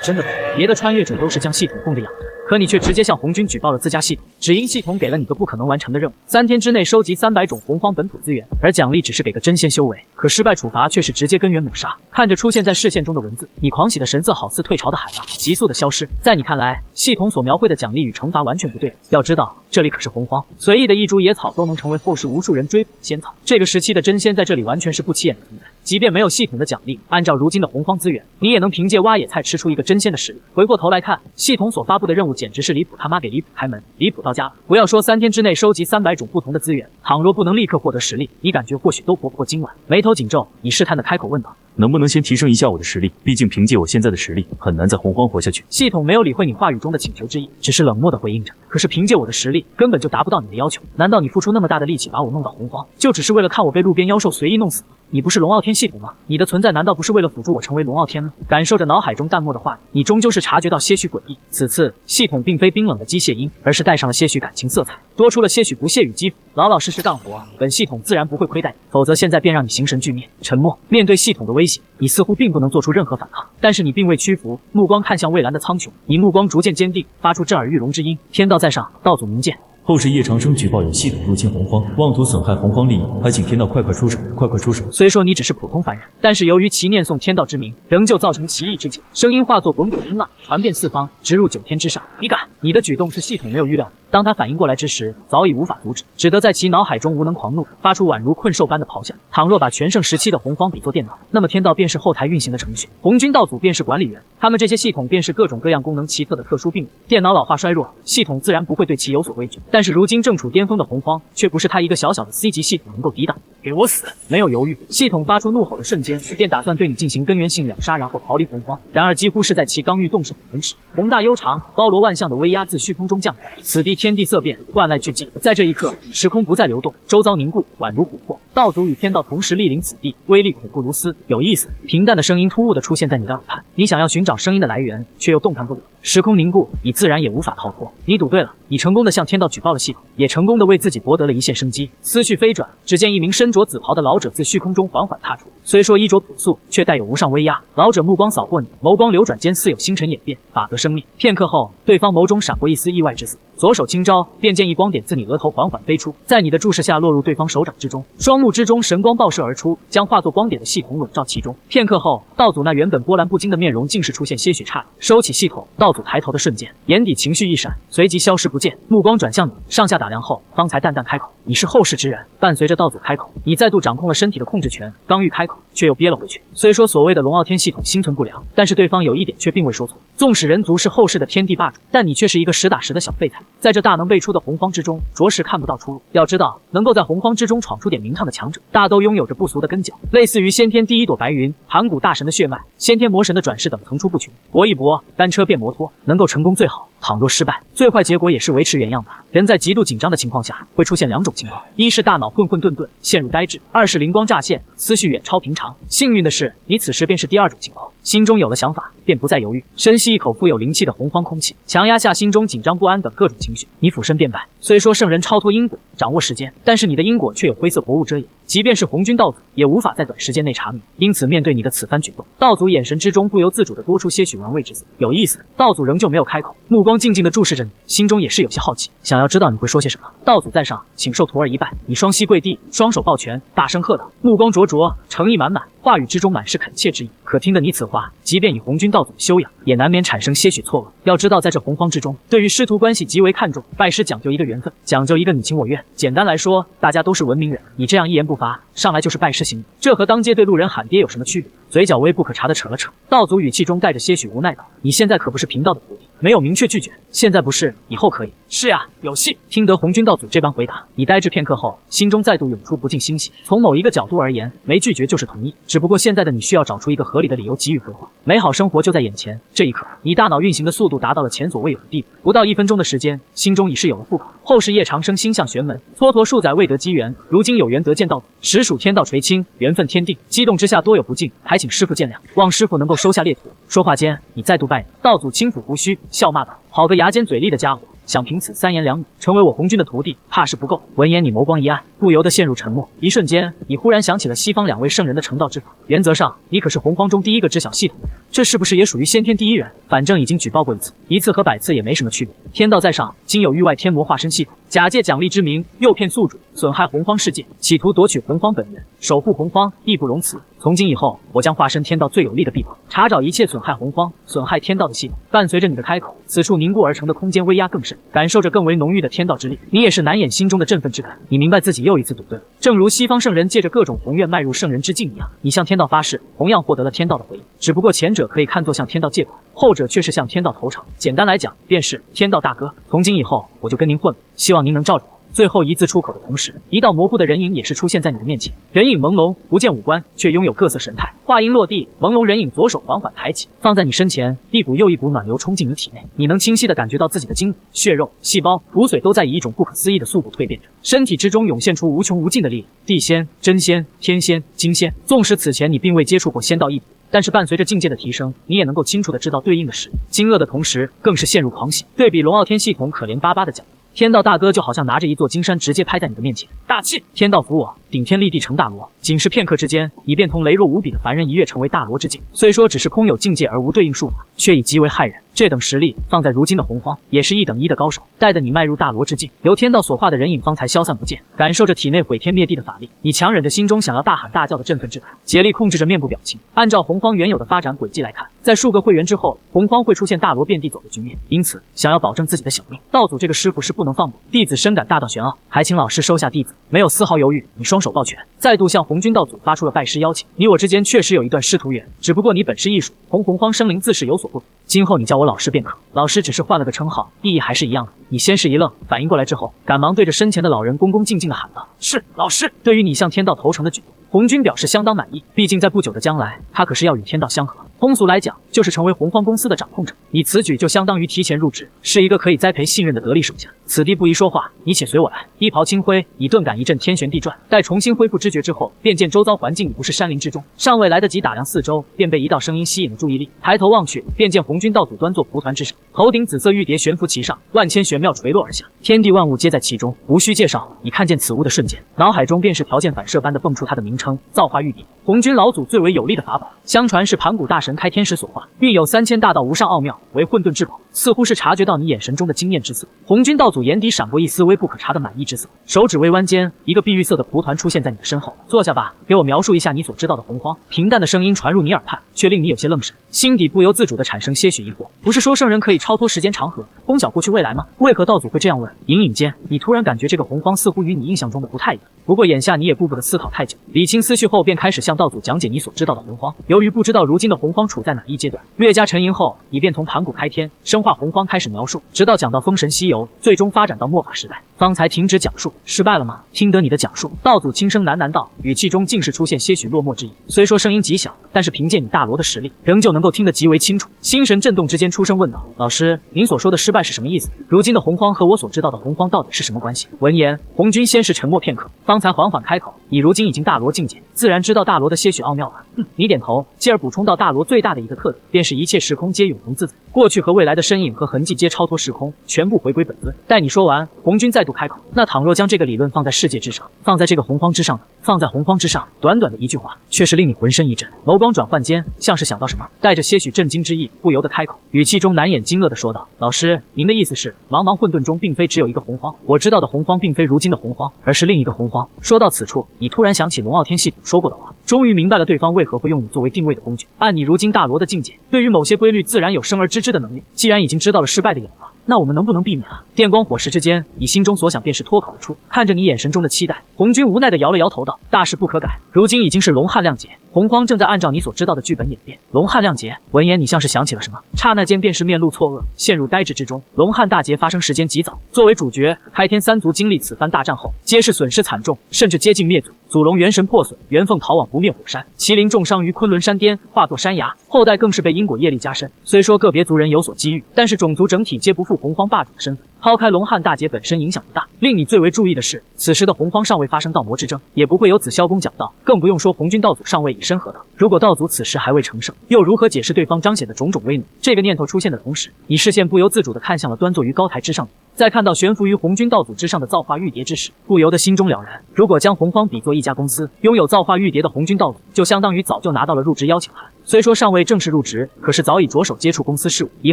真的懂，别的穿越者都是将系统供着养的，可你却直接向红军举报了自家系统，只因系统给了你个不可能完成的任务，3天之内收集300种洪荒本土资源，而奖励只是给个真仙修为，可失败处罚却是直接根源抹杀。看着出现在视线中的文字，你狂喜的神色好似退潮的海浪，急速的消失。在你看来，系统所描绘的奖励与惩罚完全不对。要知道，这里可是洪荒，随意的一株野草都能成为后世无数人追捧的仙草。这个时期的真仙在这里完全是不起眼的存在。即便没有系统的奖励，按照如今的洪荒资源，你也能凭借挖野菜吃出一个真仙的实力。回过头来看，系统所发布的任务简直是离谱他妈给离谱开门，离谱到家了。不要说3天之内收集300种不同的资源，倘若不能立刻获得实力，你感觉或许都活不过今晚。眉头紧皱，你试探的开口问道：“能不能先提升一下我的实力？毕竟凭借我现在的实力，很难在洪荒活下去。”系统没有理会你话语中的请求之意，只是冷漠的回应着：“可是凭借我的实力，根本就达不到你的要求。难道你付出那么大的力气把我弄到洪荒，就只是为了看我被路边妖兽随意弄死吗？你不是龙傲天系统吗？你的存在难道不是为了辅助我成为龙傲天吗？”感受着脑海中淡漠的话语，你终究是察觉到些许诡异。此次系统并非冰冷的机械音，而是带上了些许感情色彩，多出了些许不屑与讥讽。老老实实干活，本系统自然不会亏待你，否则现在便让你形神俱灭。沉默，面对系统的威胁，你似乎并不能做出任何反抗，但是你并未屈服，目光看向蔚蓝的苍穹，你目光逐渐坚定，发出震耳欲聋之音：“天道在上，道祖明鉴。”后世叶长生举报有系统入侵洪荒，妄图损害洪荒利益，还请天道快快出手，快快出手！虽说你只是普通凡人，但是由于其念诵天道之名，仍旧造成奇异之境，声音化作滚滚音浪，传遍四方，直入9天之上。你敢！你的举动是系统没有预料的。当他反应过来之时，早已无法阻止，只得在其脑海中无能狂怒，发出宛如困兽般的咆哮。倘若把全盛时期的洪荒比作电脑，那么天道便是后台运行的程序，红军道祖便是管理员，他们这些系统便是各种各样功能奇特的特殊病毒。电脑老化衰弱，系统自然不会对其有所畏惧，但是如今正处巅峰的洪荒，却不是他一个小小的 C 级系统能够抵挡。给我死！没有犹豫，系统发出怒吼的瞬间，便打算对你进行根源性两杀，然后逃离洪荒。然而几乎是在其刚欲动手的同时，宏大悠长、包罗万象的威压自虚空中降临，此地天地色变，万籁俱寂。在这一刻，时空不再流动，周遭凝固，宛如琥珀。道祖与天道同时莅临此地，威力恐怖如斯。有意思，平淡的声音突兀地出现在你的耳畔，你想要寻找声音的来源，却又动弹不了。时空凝固，你自然也无法逃脱。你赌对了，你成功地向天道举报了系统，也成功地为自己博得了一线生机。思绪飞转，只见一名身着紫袍的老者自虚空中缓缓踏出，虽说衣着朴素，却带有无上威压。老者目光扫过你，眸光流转间似有星辰演变，法则生灭。片刻后，对方眸中闪过一丝意外之色，左手轻招，便见一光点自你额头缓缓飞出，在你的注视下落入对方手掌之中，双目之中神光爆射而出，将化作光点的系统笼罩其中。片刻后，道祖那原本波澜不惊的面容竟是出现些许诧异，收起系统，道祖抬头的瞬间，眼底情绪一闪，随即消失不见，目光转向你，上下打量后，方才淡淡开口：“你是后世之人。”伴随着道祖开口，你再度掌控了身体的控制权，刚欲开口，却又憋了回去。虽说所谓的龙傲天系统心存不良，但是对方有一点却并未说错，纵使人族是后世的天地霸主，但你却是一个实打实的小废材，在这大能辈出的洪荒之中，着实看不到出路。要知道，能够在洪荒之中闯出点名堂的强者，大都拥有着不俗的根脚，类似于先天第一朵白云、盘古大神的血脉、先天魔神的转世等层出不穷。搏一搏，单车变摩托，能够成功最好，倘若失败，最坏结果也是维持原样吧。人在极度紧张的情况下，会出现2种情况：一是大脑混混沌沌，陷入呆滞；二是灵光乍现，思绪远超平常。幸运的是，你此时便是第2种情况，心中有了想法，便不再犹豫，深吸一口富有灵气的洪荒空气，强压下心中紧张不安等各种情绪，你俯身便拜。虽说圣人超脱因果，掌握时间，但是你的因果却有灰色薄雾遮掩，即便是红军道祖，也无法在短时间内查明。因此，面对你的此番举动，道祖眼神之中不由自主地多出些许玩味之色。有意思，道祖仍旧没有开口，目光静静地注视着你，心中也是有些好奇，想要知道你会说些什么。道祖在上，请受徒儿一拜。你双膝跪地，双手抱拳，大声喝道，目光灼灼，诚意满满，话语之中满是恳切之意。可听得你此话，即便以红军道祖的修养，也难免产生些许错愕。要知道，在这洪荒之中，对于师徒关系极为看重，拜师讲究一个缘分，讲究一个你情我愿。简单来说，大家都是文明人，你这样一言不发，上来就是拜师行礼，这和当街对路人喊爹有什么区别？嘴角微不可察的扯了扯，道祖语气中带着些许无奈道：“你现在可不是贫道的徒弟。”没有明确拒绝，现在不是，以后可以。是呀，有戏。听得红军道祖这般回答，你呆滞片刻后，心中再度涌出不尽欣喜。从某一个角度而言，没拒绝就是同意，只不过现在的你需要找出一个合理的理由给予回话。美好生活就在眼前，这一刻，你大脑运行的速度达到了前所未有的地步，不到1分钟的时间，心中已是有了复考。后世叶长生心向玄门，蹉跎数载未得机缘，如今有缘得见道祖，实属天道垂青，缘分天定。激动之下多有不敬，还请师傅见谅，望师傅能够收下列徒。说话间，你再度拜道祖轻抚胡须，笑骂道：“好个牙尖嘴利的家伙！”想凭此3言2语成为我红军的徒弟，怕是不够。闻言，你眸光一暗，不由得陷入沉默。一瞬间，你忽然想起了西方2位圣人的成道之法。原则上，你可是洪荒中第一个知晓系统的人，这是不是也属于先天第一人？反正已经举报过1次和100次也没什么区别。天道在上，今有域外天魔化身系统，假借奖励之名，诱骗宿主，损害洪荒世界，企图夺取洪荒本源，守护洪荒，义不容辞。从今以后，我将化身天道最有力的臂膀，查找一切损害洪荒、损害天道的系统。伴随着你的开口，此处凝固而成的空间威压更甚，感受着更为浓郁的天道之力，你也是难掩心中的振奋之感。你明白自己又一次赌对了，正如西方圣人借着各种宏愿迈入圣人之境一样，你向天道发誓，同样获得了天道的回应。只不过前者可以看作向天道借款，后者却是向天道投诚。简单来讲，便是天道大哥，从今以后我就跟您混了，希望您能罩着我。最后一字出口的同时，一道模糊的人影也是出现在你的面前。人影朦胧，不见五官，却拥有各色神态。话音落地，朦胧人影左手缓缓抬起，放在你身前，一股又一股暖流冲进你体内。你能清晰地感觉到自己的筋骨、血肉、细胞、骨髓都在以一种不可思议的速度蜕变着，身体之中涌现出无穷无尽的力量。地仙、真仙、天仙、金仙，纵使此前你并未接触过仙道一笔，但是伴随着境界的提升，你也能够清楚地知道对应的实力。惊愕的同时，更是陷入狂喜。对比龙傲天系统可怜巴巴的讲，天道大哥就好像拿着一座金山直接拍在你的面前。大气！天道服我，顶天立地成大罗。仅是片刻之间，已便同羸弱无比的凡人一跃成为大罗之境。虽说只是空有境界而无对应术法，却已极为骇人。这等实力放在如今的洪荒，也是1等1的高手。待得你迈入大罗之境，由天道所化的人影方才消散不见。感受着体内毁天灭地的法力，你强忍着心中想要大喊大叫的振奋之感，竭力控制着面部表情。按照洪荒原有的发展轨迹来看，在数个会员之后，洪荒会出现大罗遍地走的局面。因此，想要保证自己的小命，道祖这个师傅是不能放过。弟子深感大道玄奥，还请老师收下弟子。没有丝毫犹豫，你双手抱拳，再度向红军道祖发出了拜师邀请。你我之间确实有一段师徒缘，只不过你本是异属，同洪荒生灵自是有所不同。今后你叫我老师便可，老师只是换了个称号，意义还是一样的。你先是一愣，反应过来之后，赶忙对着身前的老人恭恭敬敬地喊道：“是老师。”对于你向天道投诚的举动，红军表示相当满意，毕竟在不久的将来，他可是要与天道相合。通俗来讲，就是成为洪荒公司的掌控者。你此举就相当于提前入职，是一个可以栽培信任的得力手下。此地不宜说话，你且随我来。衣袍轻挥，你顿感一阵天旋地转。待重新恢复知觉之后，便见周遭环境已不是山林之中，尚未来得及打量四周，便被一道声音吸引了注意力。抬头望去，便见红军道祖端坐蒲团之上，头顶紫色玉蝶悬浮其上，万千玄妙垂落而下，天地万物皆在其中。无需介绍，你看见此物的瞬间，脑海中便是条件反射般的蹦出它的名称——造化玉蝶。红军老祖最为有力的法宝，相传是盘古大神开天时所化，蕴有3000大道无上奥妙，为混沌至宝。似乎是察觉到你眼神中的惊艳之色，红军道祖眼底闪过一丝微不可察的满意之色，手指微弯间，一个碧玉色的蒲团出现在你的身后。坐下吧，给我描述一下你所知道的洪荒。平淡的声音传入你耳畔，却令你有些愣神，心底不由自主地产生些许疑惑。不是说圣人可以超脱时间长河，通晓过去未来吗？为何道祖会这样问？隐隐间，你突然感觉这个洪荒似乎与你印象中的不太一样。不过眼下你也顾不得思考太久，理清思绪后，便开始向道祖讲解你所知道的洪荒。由于不知道如今的洪荒处在哪一阶段，略加沉吟后，你便从盘古开天、生化洪荒开始描述，直到讲到封神西游，最终发展到末法时代，方才停止讲述。失败了吗？听得你的讲述，道祖轻声喃喃道，语气中竟是出现些许落寞之意。虽说声音极小，但是凭借你大罗的实力，仍旧能够听得极为清楚。心神震动之间，出声问道：“老师，您所说的失败是什么意思？如今的洪荒和我所知道的洪荒到底是什么关系？”闻言，红军先是沉默片刻，方才缓缓开口：“你如今已经大罗境界，自然知道大罗的些许奥妙了。”你点头，继而补充到：“大罗最大的一个特点，便是一切时空皆永恒自在，过去和未来的身影和痕迹皆超脱时空，全部回归本尊。”待你说完，红军再度开口：“那倘若将这个理论放在世界之上，放在这个洪荒之上呢？放在洪荒之上。”短短的一句话，却是令你浑身一震，眸光转换间，像是想到什么，带着些许震惊之意，不由得开口，语气中难掩惊愕地说道：“老师，您的意思是，茫茫混沌中并非只有一个洪荒，我知道的洪荒并非如今的洪荒，而是另一个洪荒。”说到此处，你突然想起龙傲天系统说过的话，终于明白了对方为何会用你作为定位的工具。按你如今大罗的境界，对于某些规律自然有生而知之的能力。既然已经知道了失败的眼光，那我们能不能避免啊？电光火石之间，你心中所想便是脱口而出。看着你眼神中的期待，红军无奈地摇了摇头道：“大事不可改，如今已经是龙汉亮劫，洪荒正在按照你所知道的剧本演变。”龙汉亮劫。闻言，你像是想起了什么，刹那间便是面露错愕，陷入呆滞之中。龙汉大劫发生时间极早，作为主角，开天三族经历此番大战后，皆是损失惨重，甚至接近灭族。祖龙元神破损，元凤逃往不灭火山，麒麟重伤于昆仑山巅，化作山崖。后代更是被因果业力加深。虽说个别族人有所机遇，但是种族整体皆不负洪荒霸主的身份。抛开龙汉大劫本身影响不大，令你最为注意的是，此时的洪荒尚未发生道魔之争，也不会有紫霄宫讲道，更不用说红军道祖尚未以身合道。如果道祖此时还未成圣，又如何解释对方彰显的种种威能？这个念头出现的同时，你视线不由自主地看向了端坐于高台之上的在看到悬浮于红军道祖之上的造化玉蝶之时，不由得心中了然。如果将洪荒比作一家公司，拥有造化玉蝶的红军道祖，就相当于早就拿到了入职邀请函。虽说尚未正式入职，可是早已着手接触公司事务。以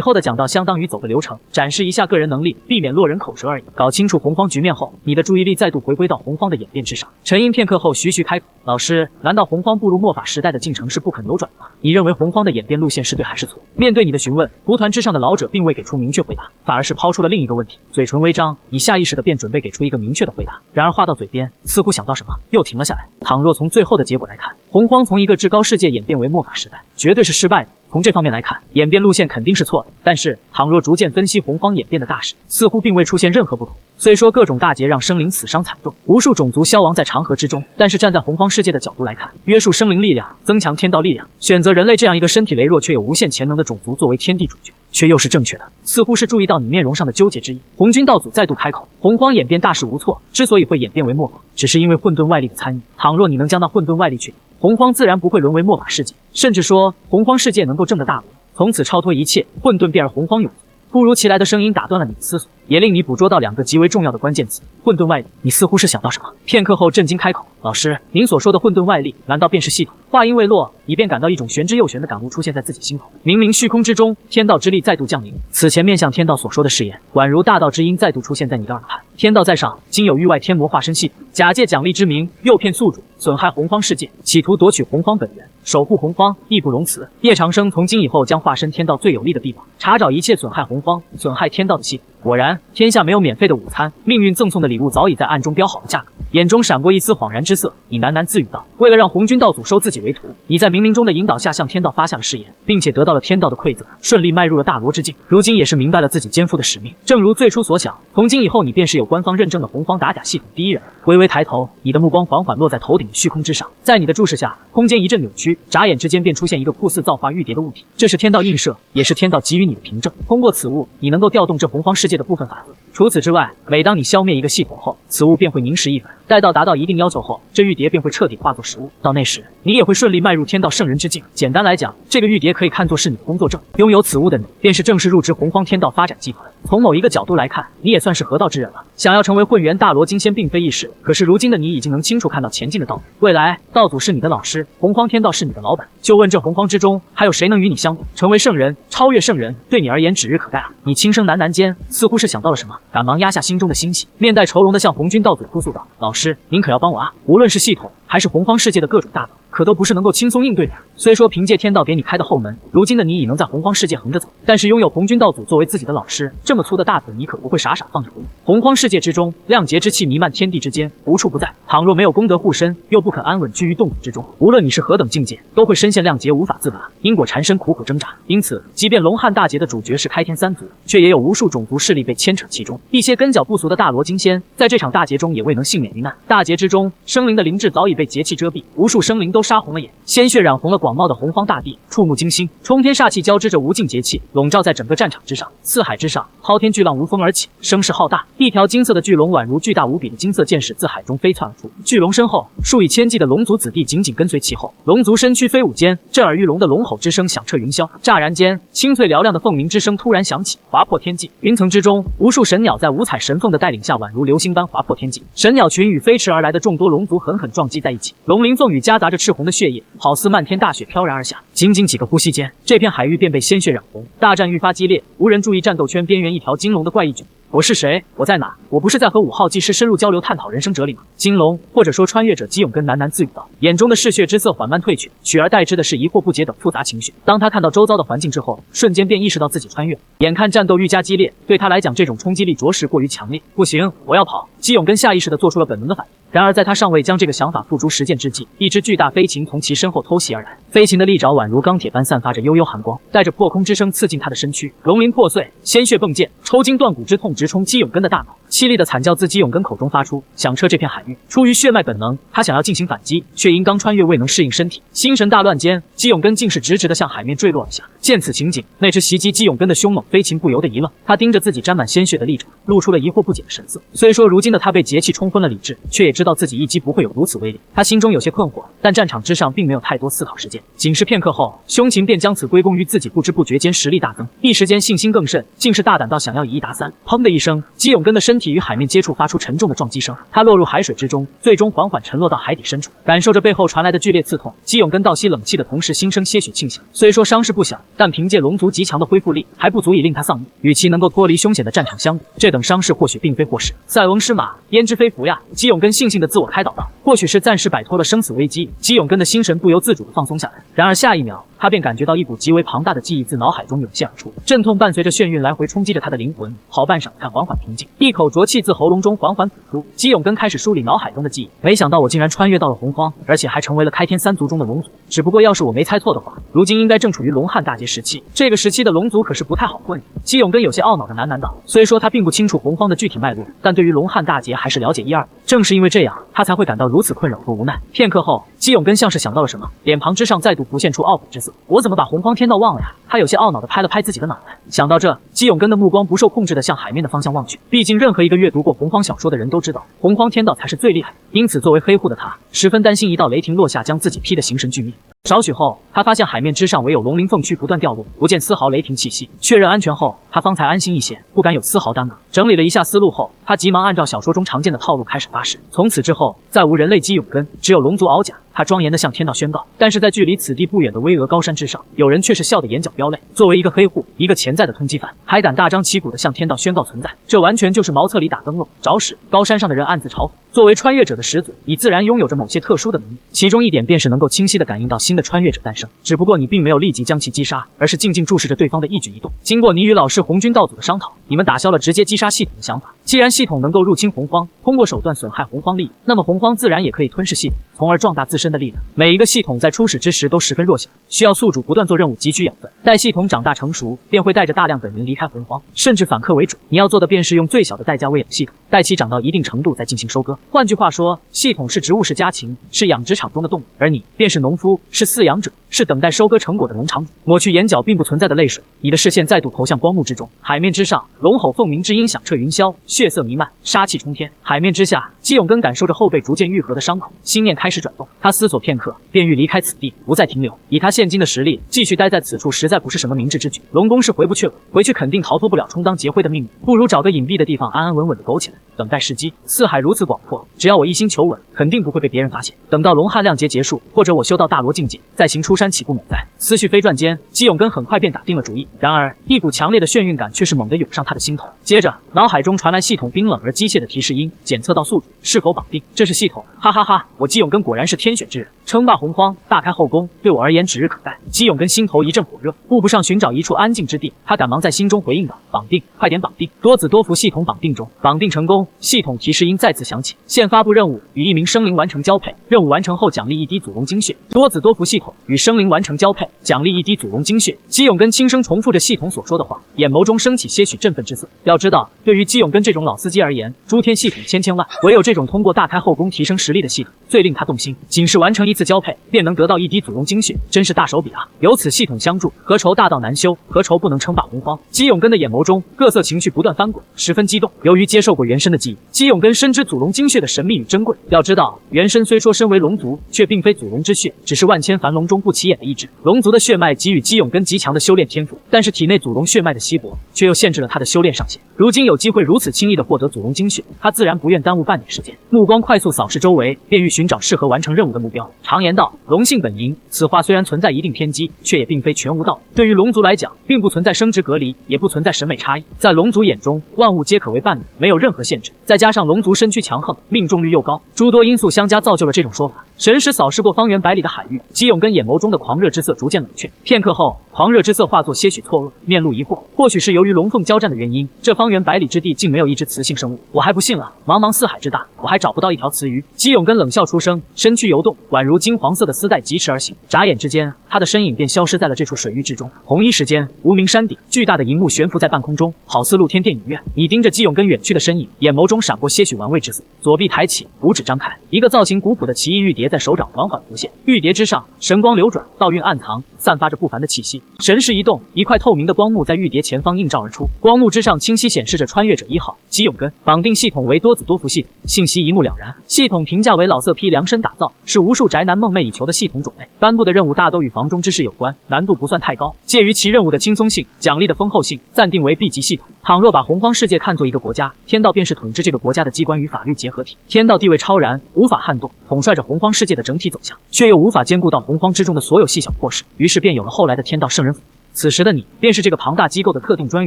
后的讲道相当于走个流程，展示一下个人能力，避免落人口舌而已。搞清楚洪荒局面后，你的注意力再度回归到洪荒的演变之上。沉吟片刻后，徐徐开口：“老师，难道洪荒步入末法时代的进程是不可扭转的吗？你认为洪荒的演变路线是对还是错？”面对你的询问，蒲团之上的老者并未给出明确回答，反而是抛出了另一个问题，嘴唇微张，你下意识的便准备给出一个明确的回答。然而话到嘴边，似乎想到什么，又停了下来。倘若从最后的结果来看，洪荒从一个至高世界演变为末法时代，绝对是失败的。从这方面来看，演变路线肯定是错的。但是，倘若逐渐分析洪荒演变的大势，似乎并未出现任何不同。虽说各种大劫让生灵死伤惨重，无数种族消亡在长河之中，但是站在洪荒世界的角度来看，约束生灵力量，增强天道力量，选择人类这样一个身体羸弱却有无限潜能的种族作为天地主角，却又是正确的。似乎是注意到你面容上的纠结之意，红军道祖再度开口：洪荒演变大势无错，之所以会演变为末法，只是因为混沌外力的参与。倘若你能将那混沌外力去掉，洪荒自然不会沦为末法世界，甚至说洪荒世界能够正得大罗，从此超脱一切，混沌变而洪荒永存。突如其来的声音打断了你的思索，也令你捕捉到两个极为重要的关键词：混沌外力。你似乎是想到什么，片刻后震惊开口：老师，您所说的混沌外力，难道便是系统？话音未落，你便感到一种玄之又玄的感悟出现在自己心头。冥冥虚空之中，天道之力再度降临。此前面向天道所说的誓言，宛如大道之音再度出现在你的耳畔。天道在上，今有域外天魔化身系统，假借奖励之名，诱骗宿主，损害洪荒世界，企图夺取洪荒本源，守护洪荒，义不容辞。叶长生从今以后将化身天道最有力的臂膀，查找一切损害洪荒、损害天道的系统。果然，天下没有免费的午餐，命运赠送的礼物早已在暗中标好了价格。眼中闪过一丝恍然之色，你喃喃自语道：为了让红军道祖收自己为徒，你在冥冥中的引导下向天道发下了誓言，并且得到了天道的馈赠，顺利迈入了大罗之境。如今也是明白了自己肩负的使命，正如最初所想，从今以后你便是有官方认证的洪荒打假系统第一人。微微抬头，你的目光缓缓落在头顶的虚空之上，在你的注视下，空间一阵扭曲，眨眼之间便出现一个酷似造化玉蝶的物体，这是天道映射，也是天道给予你的凭证。通过此物，你能够调动这洪荒世界的部分法则。除此之外，每当你消灭一个系统后，此物便会凝实一粉，待到达到一定要求后，这玉蝶便会彻底化作实物。到那时，你也会顺利迈入天道圣人之境。简单来讲，这个玉蝶可以看作是你的工作证。拥有此物的你，便是正式入职洪荒天道发展集团。从某一个角度来看，你也算是合道之人了。想要成为混元大罗金仙并非易事，可是如今的你已经能清楚看到前进的道路。未来，道祖是你的老师，洪荒天道是你的老板。就问这洪荒之中，还有谁能与你相比？成为圣人，超越圣人，对你而言指日可待啊！你轻声喃喃间，似乎是想到了什么，赶忙压下心中的欣喜，面带愁容地向红军道祖哭诉道：老师，您可要帮我啊！无论是系统还是洪荒世界的各种大道，可都不是能够轻松应对的。虽说凭借天道给你开的后门，如今的你已能在洪荒世界横着走，但是拥有红军道祖作为自己的老师，这么粗的大腿你可不会傻傻放着不顾。洪荒世界之中，亮劫之气弥漫天地之间，无处不在。倘若没有功德护身，又不肯安稳居于洞府之中，无论你是何等境界，都会深陷亮劫无法自拔，因果缠身，苦苦挣扎。因此，即便龙汉大劫的主角是开天三族，却也有无数种族势力被牵扯其中。一些根脚不俗的大罗金仙，在这场大劫中也未能幸免于难。大劫之中，生灵的灵智早已被劫气遮蔽，无数生灵都杀红了眼，鲜血染红了广袤的洪荒大地，触目惊心，冲天煞气交织着无尽劫气，笼罩在整个战场之上。四海之上，滔天巨浪无风而起，声势浩大。一条金色的巨龙宛如巨大无比的金色箭矢自海中飞窜而出，巨龙身后数以千计的龙族子弟紧紧跟随其后，龙族身躯飞舞间，震耳欲聋的龙吼之声响彻云霄。乍然间，清脆嘹亮的凤鸣之声突然响起，划破天际。云层之中，无数神鸟在五彩神凤的带领下，宛如流星般划破天际。神鸟群与飞驰而来的众多龙族狠狠撞击在一起，龙鳞凤羽夹杂着赤红的血液，好似漫天大雪飘然而下。仅仅几个呼吸间，这片海域便被鲜血染红。大战愈发激烈，无人注意战斗圈边缘一条金龙的怪异举。我是谁？我在哪？我不是在和5号技师深入交流探讨人生哲理吗？金龙或者说穿越者基永根喃喃自语道，眼中的嗜血之色缓慢褪去，取而代之的是疑惑不解等复杂情绪。当他看到周遭的环境之后，瞬间便意识到自己穿越。眼看战斗愈加激烈，对他来讲这种冲击力着实过于强烈。不行，我要跑！基永根下意识地做出了本能的反应。然而在他尚未将这个想法付诸实践之际，一只巨大飞禽从其身后偷袭而来。飞禽的利爪宛如钢铁般散发着悠悠寒光，带着破空之声刺进他的身躯，龙鳞破碎，鲜血迸溅，抽筋断骨之痛直冲基永根的大脑。凄厉的惨叫自基永根口中发出，响彻这片海域。出于血脉本能，他想要进行反击，却因刚穿越未能适应身体，心神大乱间，基永根竟是直直的向海面坠落了下。见此情景，那只袭击基永根的凶猛飞禽不由得一愣，他盯着自己沾满鲜血的利爪，露出了疑惑不解的神色。虽说如今的他被劫气冲昏了理智，却也知道自己一击不会有如此威力。他心中有些困惑，但战场之上并没有太多思考时间。仅是片刻后，胸情便将此归功于自己，不知不觉间实力大增，一时间信心更甚，竟是大胆到想要以一打三。砰的一声，基永根的身体与海面接触，发出沉重的撞击声，他落入海水之中，最终缓缓沉落到海底深处。感受着背后传来的剧烈刺痛，基永根倒吸冷气的同时，心生些许庆幸。虽说伤势不小，但凭借龙族极强的恢复力，还不足以令他丧命。与其能够脱离凶险的战场相比，这等伤势或许并非祸事。塞翁失马，焉知非福呀！基永根悻悻地自我开导道。或许是暂时摆脱了生死危机，基永根的心神不由自主地放松下来。然而下一秒，他便感觉到一股极为庞大的记忆自脑海中涌现而出，阵痛伴随着眩晕来回冲击着他的灵魂。好半晌，才缓缓平静，一口浊气自喉咙中缓缓吐出。基永根开始梳理脑海中的记忆，没想到我竟然穿越到了洪荒，而且还成为了开天三族中的龙族。只不过要是我没猜错的话，如今应该正处于龙汉大劫时期，这个时期的龙族可是不太好混。基永根有些懊恼的喃喃道。虽说他并不清楚洪荒的具体脉络，但对于龙汉大劫还是了解一二。正是因为这样，他才会感到如此困扰和无奈。片刻后，基永根像是想到了什么，脸庞之上再度浮现出懊悔之色。我怎么把洪荒天道忘了呀？他有些懊恼地拍了拍自己的脑袋。想到这，基永根的目光不受控制地向海面的方向望去。毕竟任何一个阅读过洪荒小说的人都知道，洪荒天道才是最厉害的。因此作为黑户的他，十分担心一道雷霆落下将自己劈得形神俱灭。少许后，他发现海面之上唯有龙鳞凤躯不断掉落，不见丝毫雷霆气息。确认安全后，他方才安心一些，不敢有丝毫耽搁。整理了一下思路后，他急忙按照小说中常见的套路开始发誓。从此之后，再无人类基永根，只有龙族鳌甲。他庄严地向天道宣告。但是在距离此地不远的巍峨高山之上，有人却是笑得眼角飙泪。作为一个黑户，一个潜在的通缉犯，还敢大张旗鼓地向天道宣告存在，这完全就是茅厕里打灯笼找屎。高山上的人暗自嘲讽。作为穿越者的始祖，你自然拥有着某些特殊的能力，其中一点便是能够清晰地感应到新的穿越者诞生。只不过你并没有立即将其击杀，而是静静注视着对方的一举一动。经过你与老师红军道祖的商讨，你们打消了直接击杀系统的想法。既然系统能够入侵洪荒，通过手段损害洪荒利益，那么洪荒自然也可以吞噬系统，从而壮大自身的力量。每一个系统在初始之时都十分弱小，需要宿主不断做任务汲取养分。待系统长大成熟，便会带着大量本源离开洪荒，甚至反客为主。你要做的便是用最小的代价喂养系统，待其长到一定程度再进行收割。换句话说，系统是植物，是家禽，是养殖场中的动物，而你便是农夫，是饲养者，是等待收割成果的农场主。抹去眼角并不存在的泪水，你的视线再度投向光幕之中。海面之上，龙吼凤鸣之音响彻云霄，血色弥漫，杀气冲天。海面之下，基永根感受着后背逐渐愈合的伤口，心念开始转动。他思索片刻，便欲离开此地，不再停留。以他现今的实力，继续待在此处实在不是什么明智之举。龙宫是回不去了，回去肯定逃脱不了充当劫灰的命运，不如找个隐蔽的地方安安稳稳的苟起来，等待时机。四海如此广阔，只要我一心求稳，肯定不会被别人发现。等到龙汉亮劫结束，或者我修到大罗境界，再行出山岂不美哉？思绪飞转间，基永根很快便打定了主意。然而，一股强烈的眩晕感却是猛地涌上他的心头。接着，脑海中传来系统冰冷而机械的提示音：检测到宿主是否绑定。这是系统，哈哈哈！我基永根果然是天选之人，称霸洪荒，大开后宫，对我而言指日可待。基永根心头一阵火热，顾不上寻找一处安静之地，他赶忙在心中回应道：绑定，快点绑定！多子多福系统绑定中，绑定成功。系统提示音再次响起：现发布任务，与一名生灵完成交配，任务完成后奖励一滴祖龙精血。多子多福系统与生灵完成交配，奖励一滴祖龙精血。基永根轻声重复着系统所说的话，眼眸中升起些许振奋之色。要知道，对于基永根这种老司机而言，诸天系统千千万，唯有这种通过大开后宫提升实力的系统最令他动心。仅是完成一次交配，便能得到一滴祖龙精血，真是大手笔啊！有此系统相助，何愁大道难修？何愁不能称霸洪荒？基永根的眼眸中各色情绪不断翻滚，十分激动。由于接受过原身的记忆，基永根深知祖龙精血的神秘与珍贵。要知道，原身虽说身为龙族，却并非祖龙之血，只是万千凡龙中不起眼的一只。龙族的血脉给予基永根极强的修炼天赋，但是体内祖龙血脉的稀薄，却又限制了他的修炼上限。如今有机会如此轻易的获得祖龙精血，他自然不愿耽误半点时间。目光快速扫视周围，便欲寻找适合完成任务的目标。常言道，龙性本淫，此话虽然存在一定偏激，却也并非全无道理。对于龙族来讲，并不存在生殖隔离，也不存在审美差异。在龙族眼中，万物皆可为伴侣，没有任何限制。再加上龙族身躯强横，命中率又高，诸多因素相加造就了这种说法。神识扫视过方圆百里的海域，姬永根眼眸中的狂热之色逐渐冷却。片刻后，狂热之色化作些许错愕，面露疑惑。或许是由于龙凤交战的原因，这方圆百里之地竟没有一只雌性生物。我还不信了，茫茫四海之大，我还找不到一条雌鱼。姬永根冷笑出声，身躯游动，宛如金黄色的丝带疾驰而行。眨眼之间，他的身影便消失在了这处水域之中。同一时间，无名山顶巨大的银幕悬浮在半空中，好似露天电影院。你盯着姬永根远去的身影，眼眸中闪过些许玩味之色。左臂抬起，五指张开，一个造型古朴的奇异玉蝶在手掌缓缓浮现。玉蝶之上，神光流转，道韵暗藏，散发着不凡的气息。神识一动，一块透明的光幕在玉蝶前方映照而出。光幕之上清晰显示着穿越者1号姬永根，绑定系统为多子多福系统，信息一目了然。系统评价为老色批量身打造，是无数宅男梦寐以求的系统种类。颁布的任务大都与房中之事有关，难度不算太高，介于其任务的轻松性、奖励的丰厚性，暂定为 B 级系统。倘若把洪荒世界看作一个国家，天道便是统治这个国家的机关与法律结合体。天道地位超然，无法撼动，统帅着洪荒世界的整体走向，却又无法兼顾到洪荒之中的所有细小破事，于是便有了后来的天道圣人府。此时的你，便是这个庞大机构的特定专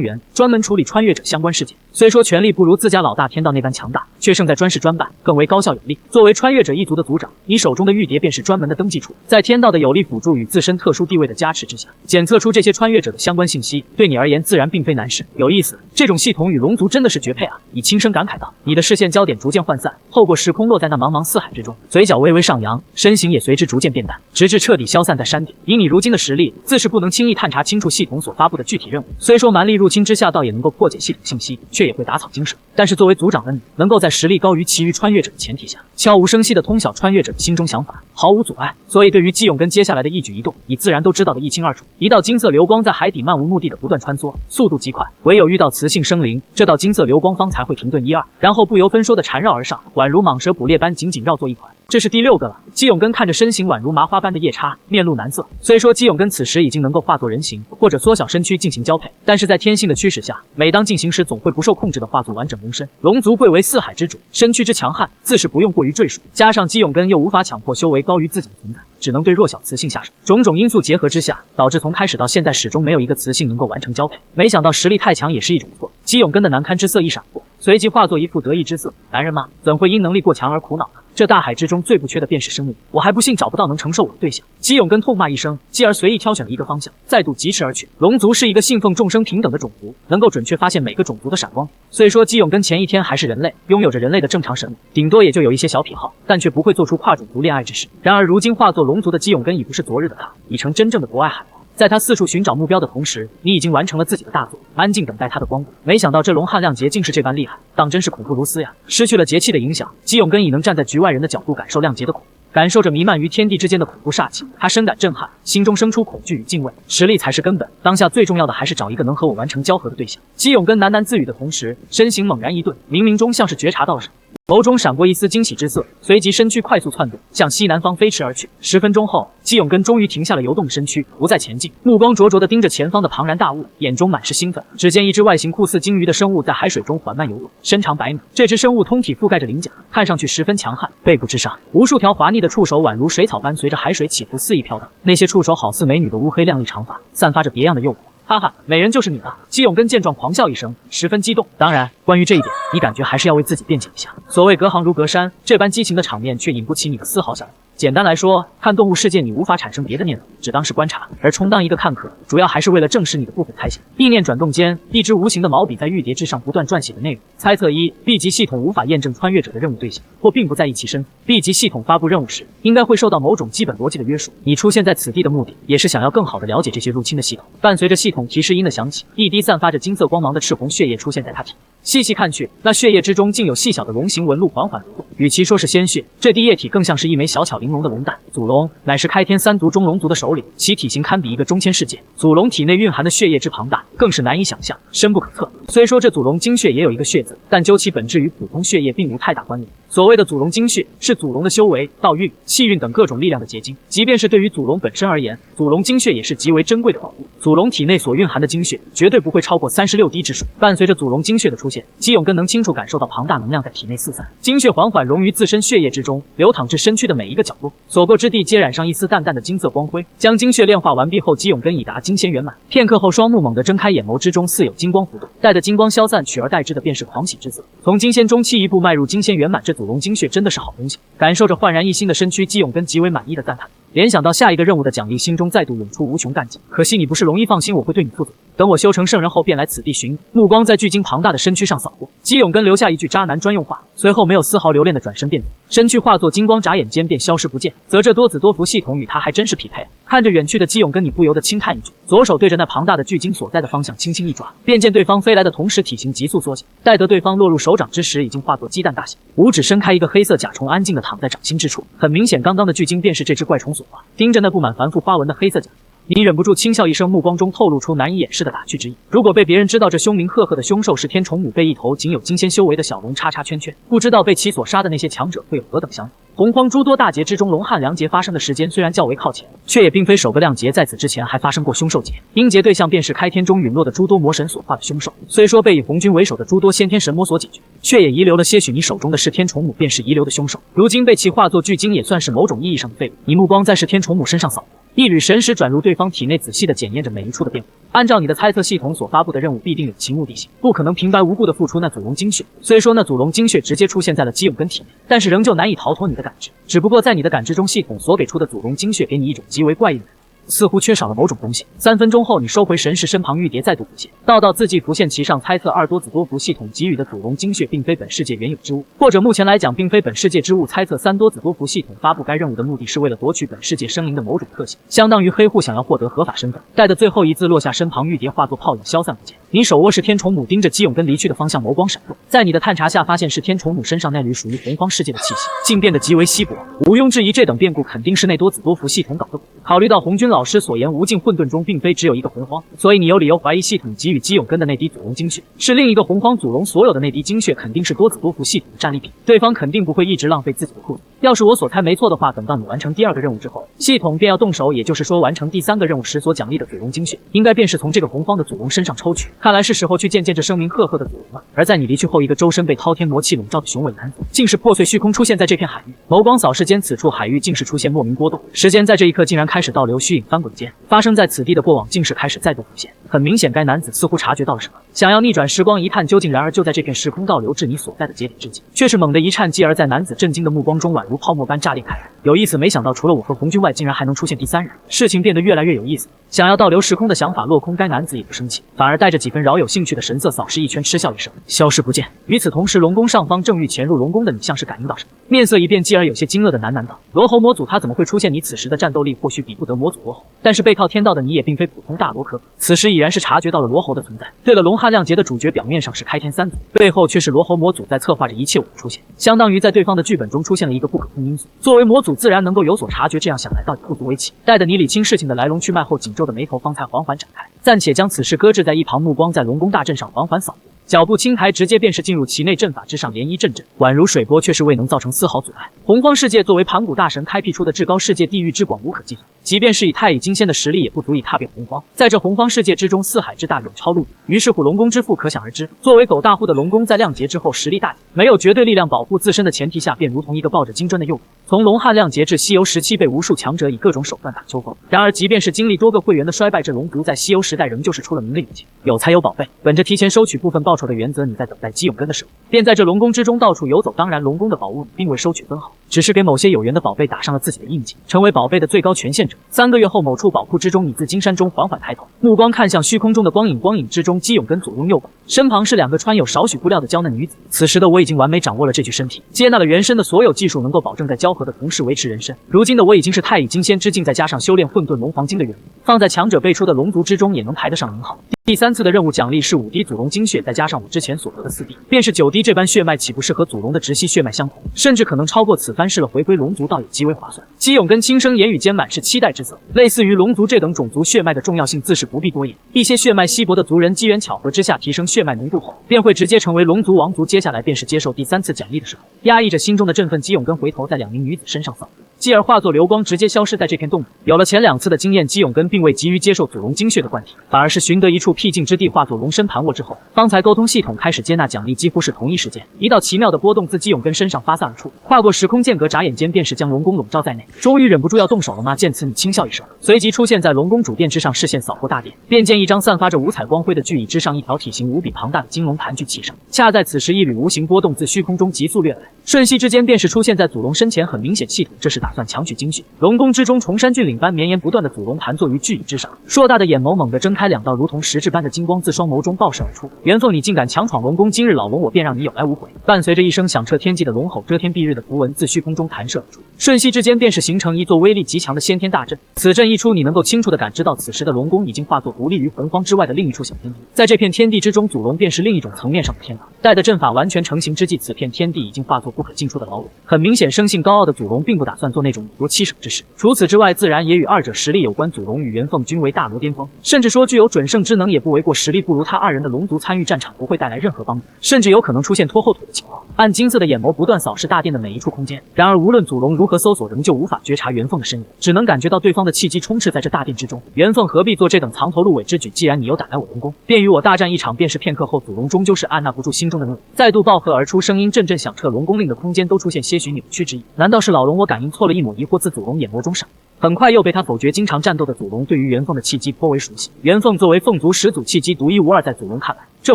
员，专门处理穿越者相关事件。虽说权力不如自家老大天道那般强大，却胜在专事专办，更为高效有力。作为穿越者一族的族长，你手中的玉蝶便是专门的登记处，在天道的有力辅助与自身特殊地位的加持之下，检测出这些穿越者的相关信息，对你而言自然并非难事。有意思，这种系统与龙族真的是绝配啊！你轻声感慨道。你的视线焦点逐渐涣散，透过时空落在那茫茫四海之中，嘴角微微上扬，身形也随之逐渐变淡，直至彻底消散在山顶。以你如今的实力，自是不能轻易探查清楚系统所发布的具体任务。虽说蛮力入侵之下，倒也能够破解系统信息，却也会打草惊蛇。但是作为族长的你，能够在实力高于其余穿越者的前提下，悄无声息地通晓穿越者的心中想法，毫无阻碍。所以对于姬永根接下来的一举一动，你自然都知道得一清二楚。一道金色流光在海底漫无目的的不断穿梭，速度极快，唯有遇到雌性生灵，这道金色流光方才会停顿1、2，然后不由分说地缠绕而上，宛如蟒蛇捕猎般紧紧绕作一团。这是第6个了。姬永根看着身形宛如麻花般的夜叉，面露难色。虽说姬永根此时已经能够化作人形，或者缩小身躯进行交配，但是在天性的驱使下，每当进行时总会不受控制的化作完整龙身。龙族贵为四海之主，身躯之强悍自是不用过于赘述，加上姬永根又无法强迫修为高于自己的存在，只能对弱小雌性下手。种种因素结合之下，导致从开始到现在始终没有一个雌性能够完成交配。没想到实力太强也是一种错。姬永根的难堪之色一闪过，随即化作一副得意之色。男人嘛，怎会因能力过强而苦恼呢？这大海之中最不缺的便是生命，我还不信找不到能承受我的对象。姬永根痛骂一声，继而随意挑选了一个方向，再度疾驰而去。龙族是一个信奉众生平等的种族，能够准确发现每个种族的闪光。虽说姬永根前一天还是人类，拥有着人类的正常审美，顶多也就有一些小癖好，但却不会做出跨种族恋爱之事。然而如今化作龙族的姬永根已不是昨日的他，已成真正的国外海王。在他四处寻找目标的同时，你已经完成了自己的大作，安静等待他的光顾。没想到这龙汉亮劫竟是这般厉害，当真是恐怖如斯呀！失去了节气的影响，姬永根已能站在局外人的角度感受亮劫的恐怖，感受着弥漫于天地之间的恐怖煞气。他深感震撼，心中生出恐惧与敬畏。实力才是根本，当下最重要的还是找一个能和我完成交合的对象。姬永根喃喃自语的同时，身形猛然一顿，冥冥中像是觉察到了什么。眸中闪过一丝惊喜之色，随即身躯快速窜动，向西南方飞驰而去。10分钟后，姬永根终于停下了游动的身躯，不再前进，目光灼灼地盯着前方的庞然大物，眼中满是兴奋。只见一只外形酷似鲸鱼的生物在海水中缓慢游动，身长100米。这只生物通体覆盖着鳞甲，看上去十分强悍。背部之上，无数条滑腻的触手宛如水草般随着海水起伏肆意飘荡，那些触手好似美女的乌黑亮丽长发，散发着别样的诱惑。哈哈，美人就是你了！姬永根见状狂笑一声，十分激动。当然，关于这一点，你感觉还是要为自己辩解一下。所谓隔行如隔山，这般激情的场面却引不起你的丝毫想法。简单来说，看动物世界你无法产生别的念头，只当是观察，而充当一个看客，主要还是为了证实你的部分猜想。意念转动间，一支无形的毛笔在玉蝶之上不断撰写的内容。猜测1 ：B 级系统无法验证穿越者的任务对象，或并不在意其身份。B 级系统发布任务时，应该会受到某种基本逻辑的约束。你出现在此地的目的，也是想要更好地了解这些入侵的系统。伴随着系统提示音的响起，一滴散发着金色光芒的赤红血液出现在他体内。细细看去，那血液之中竟有细小的龙形纹路缓缓流动。与其说是鲜血，这滴液体更像是一枚小巧玲珑的龙蛋。祖龙乃是开天3族中龙族的首领，其体型堪比一个中千世界。祖龙体内蕴含的血液之庞大，更是难以想象，深不可测。虽说这祖龙精血也有一个血字，但究其本质与普通血液并无太大关联。所谓的祖龙精血，是祖龙的修为、道运、气运等各种力量的结晶。即便是对于祖龙本身而言，祖龙精血也是极为珍贵的宝物。祖龙体内所蕴含的精血，绝对不会超过36滴之数。伴随着祖龙精血的出现，现，基永根能清楚感受到庞大能量在体内四散，精血缓缓融于自身血液之中，流淌至身躯的每一个角落，所过之地皆染上一丝淡淡的金色光辉。将精血炼化完毕后，基永根已达金仙圆满。片刻后，双目猛地睁开，眼眸之中似有金光浮动，待得金光消散，取而代之的便是狂喜之色。从金仙中期一步迈入金仙圆满，这祖龙精血真的是好东西。感受着焕然一新的身躯，基永根极为满意的赞叹。联想到下一个任务的奖励，心中再度涌出无穷干劲。可惜你不是龙一，放心，我会对你负责。等我修成圣人后，便来此地寻你。目光在巨鲸庞大的身躯上扫过，基永根留下一句渣男专用话，随后没有丝毫留恋的转身便走，身躯化作金光，眨眼间便消失不见。则这多子多福系统与他还真是匹配。看着远去的基永根，你不由得轻叹一句，左手对着那庞大的巨鲸所在的方向轻轻一抓，便见对方飞来的同时体型急速缩小，待得对方落入手掌之时，已经化作鸡蛋大小。五指伸开，一个黑色甲虫安静地躺在掌心之处，很明显，刚刚的巨鲸便是这只怪虫所化。盯着那布满繁复花纹的黑色甲，你忍不住轻笑一声，目光中透露出难以掩饰的打趣之意。如果被别人知道这凶名赫赫的凶兽是天虫母，被一头仅有金仙修为的小龙叉叉圈圈，不知道被其所杀的那些强者会有何等想法。洪荒诸多大劫之中，龙汉两劫发生的时间虽然较为靠前，却也并非首个亮劫，在此之前还发生过凶兽劫。阴劫对象便是开天中陨落的诸多魔神所化的凶兽，虽说被以红军为首的诸多先天神魔所解决，却也遗留了些许。你手中的是天虫母，便是遗留的凶兽，如今被其化作巨鲸，也算是某种意义上的废物。你目光在是天虫母身上扫过，一缕神识转入对方体内，仔细地检验着每一处的变化。按照你的猜测，系统所发布的任务必定有其目的性，不可能平白无故地付出那祖龙精血。虽说那祖龙精血直接出现在了基永根体内，但是仍旧难以逃脱你的感知。只不过在你的感知中，系统所给出的祖龙精血给你一种极为怪异的感觉，似乎缺少了某种东西。3分钟后，你收回神识，身旁玉蝶再度浮现，道道字迹浮现其上，猜测2多子多福系统给予的祖龙精血并非本世界原有之物，或者目前来讲并非本世界之物。猜测3多子多福系统发布该任务的目的是为了夺取本世界生灵的某种特性，相当于黑户想要获得合法身份。待的最后一字落下，身旁玉蝶化作泡影消散不见。你手握是天虫母，盯着基永根离去的方向，眸光闪过，在你的探查下发现是天虫母身上那缕属于洪荒世界的气息，竟变得极为稀薄。毋庸置疑，这等变故肯定是那多子多福系统搞的鬼。考虑到红军老师所言，无尽混沌中并非只有一个洪荒，所以你有理由怀疑系统给予基永根的那滴祖龙精血是另一个洪荒祖龙所有的那滴精血，肯定是多子多福系统的战利品。对方肯定不会一直浪费自己的库存。要是我所猜没错的话，等到你完成第2个任务之后，系统便要动手，也就是说完成第3个任务时所奖励的祖龙精血，应该便是从这个洪荒的祖龙身上抽取。看来是时候去见见这声名赫赫的祖龙了。而在你离去后，一个周身被滔天魔气笼罩的雄伟男子，竟是破碎虚空出现在这片海域。眸光扫视间，此处海域竟是出现莫名波动，时间在这一刻竟然开始倒流，虚影翻滚间，发生在此地的过往竟是开始再度浮现。很明显，该男子似乎察觉到了什么，想要逆转时光一探究竟。然而就在这片时空倒流至你所在的节点之际，却是猛地一颤，继而在男子震惊的目光中，宛如泡沫般炸裂开来。有意思，没想到除了我和红军外，竟然还能出现第3人。事情变得越来越有意思。想要倒流时空的想法落空，该男子也不生气，反而带着几分饶有兴趣的神色扫视一圈，嗤笑一声，消失不见。与此同时，龙宫上方正欲潜入龙宫的你像是感应到什么，面色一变，继而有些惊愕的喃喃道：罗喉魔祖他怎么会出现？你此时的战斗力或许比不得魔祖罗喉，但是背靠天道的你也并非普通大罗科。此时已然是察觉到了罗喉的存在。对了，龙汉亮劫的主角表面上是开天3族，背后却是罗喉魔祖在策划着一切我的出现，相当于在对方的剧本中出现了一个不可控因素。作为魔祖自然能够有所察觉，这样想来倒也不足为奇。待得你理清事情的来龙去脉后，紧皱的眉头方才缓缓展开，暂且将此事搁置在一旁，目光在龙宫大阵上缓缓扫过，脚步轻抬，直接便是进入其内，阵法之上涟漪阵阵，宛如水波，却是未能造成丝毫阻碍。洪荒世界作为盘古大神开辟出的至高世界，地域之广无可计算，即便是以太乙金仙的实力，也不足以踏遍洪荒。在这洪荒世界之中，四海之大，远超陆地。于是乎，龙宫之父可想而知。作为狗大户的龙宫，在亮劫之后实力大减，没有绝对力量保护自身的前提下，便如同一个抱着金砖的幼狗。从龙汉亮劫至西游时期，被无数强者以各种手段打秋风。然而，即便是经历多个会员的衰败，这龙族在西游时代仍旧是出了名的勇气。有财有宝贝，本着提前收取部分报酬的原则，你在等待基永根的时候，便在这龙宫之中到处游走。当然，龙宫的宝物并未收取分毫，只是给某些有缘的宝贝打上了自己的印记，成为宝贝的最高权限者。3个月后，某处宝库之中，你自金山中缓缓抬头，目光看向虚空中的光影，光影之中，基永根左拥右抱，身旁是2个穿有少许布料的娇嫩女子。此时的我已经完美掌握了这具身体，接纳了原身的所有技术，能够保证在交合的同时维持人身。如今的我已经是太乙金仙之境，再加上修炼混沌龙皇经的原理，放在强者辈出的龙族之中，也能排得上名号。第3次的任务奖励是5滴祖龙精血，再加上我之前所得的4滴，便是9滴。这般血脉岂不是和祖龙的直系血脉相同，甚至可能超过？此番试了回归龙族，倒也极为划算。基永根轻声言语间满是期待之色。类似于龙族这等种族，血脉的重要性自是不必多言。一些血脉稀薄的族人，机缘巧合之下提升血脉浓度后，便会直接成为龙族王族。接下来便是接受第3次奖励的时候，压抑着心中的振奋，基永根回头在2名女子身上扫，继而化作流光，直接消失在这片洞里。有了前2次的经验，基永根并未急于接受祖龙精血的灌体，反而是寻得一处处僻静之地化作龙身盘卧之后，方才沟通系统开始接纳奖励，几乎是同一时间，一道奇妙的波动自基永根身上发散而出，跨过时空间隔，眨眼间便是将龙宫笼罩在内。终于忍不住要动手了吗？见此，你轻笑一声，随即出现在龙宫主殿之上，视线扫过大殿，便见一张散发着五彩光辉的巨椅之上，一条体型无比庞大的金龙盘踞其上。恰在此时，一缕无形波动自虚空中急速掠来，瞬息之间便是出现在祖龙身前。很明显，系统这是打算强取精血。龙宫之中，崇山峻岭般绵延不断的祖龙盘坐于巨椅之上，硕大的眼眸猛地睁开，两道如同实质般的金光自双眸中爆射而出。元凤，你竟敢强闯龙宫，今日老龙我便让你有来无回！伴随着一声响彻天际的龙吼，遮天蔽日的符文自虚空中弹射而出，瞬息之间便是形成一座威力极强的先天大阵。此阵一出，你能够清楚地感知到，此时的龙宫已经化作独立于洪荒之外的另一处小天地。在这片天地之中，祖龙便是另一种层面上的天道。待的阵法完全成型之际，此片天地已经化作不可进出的牢笼。很明显，生性高傲的祖龙并不打算做那种以夺欺守之事。除此之外，自然也与二者实力有关。祖龙与元凤均为大罗巅峰，甚至说具有准圣之能也不为过。实力不如他二人的龙族参与战场不会带来任何帮助，甚至有可能出现拖后腿的情况。暗金色的眼眸不断扫视大殿的每一处空间，然而无论祖龙如何搜索，仍旧无法觉察元凤的身影，只能感觉到对方的气机充斥在这大殿之中。元凤何必做这等藏头露尾之举？既然你有胆来我龙宫，便与我大战一场便是。片刻后，祖龙终究是按捺不住心中的怒，再度暴喝而出，声音阵阵响彻龙宫，令的空间都出现些许扭曲之意。难道是老龙我感应错了？一抹疑惑自祖龙眼眸中闪，很快又被他否决。经常战斗的祖龙对于元凤的气机颇为熟悉，元凤作为凤族始祖，气机独一无二，在祖龙看来，这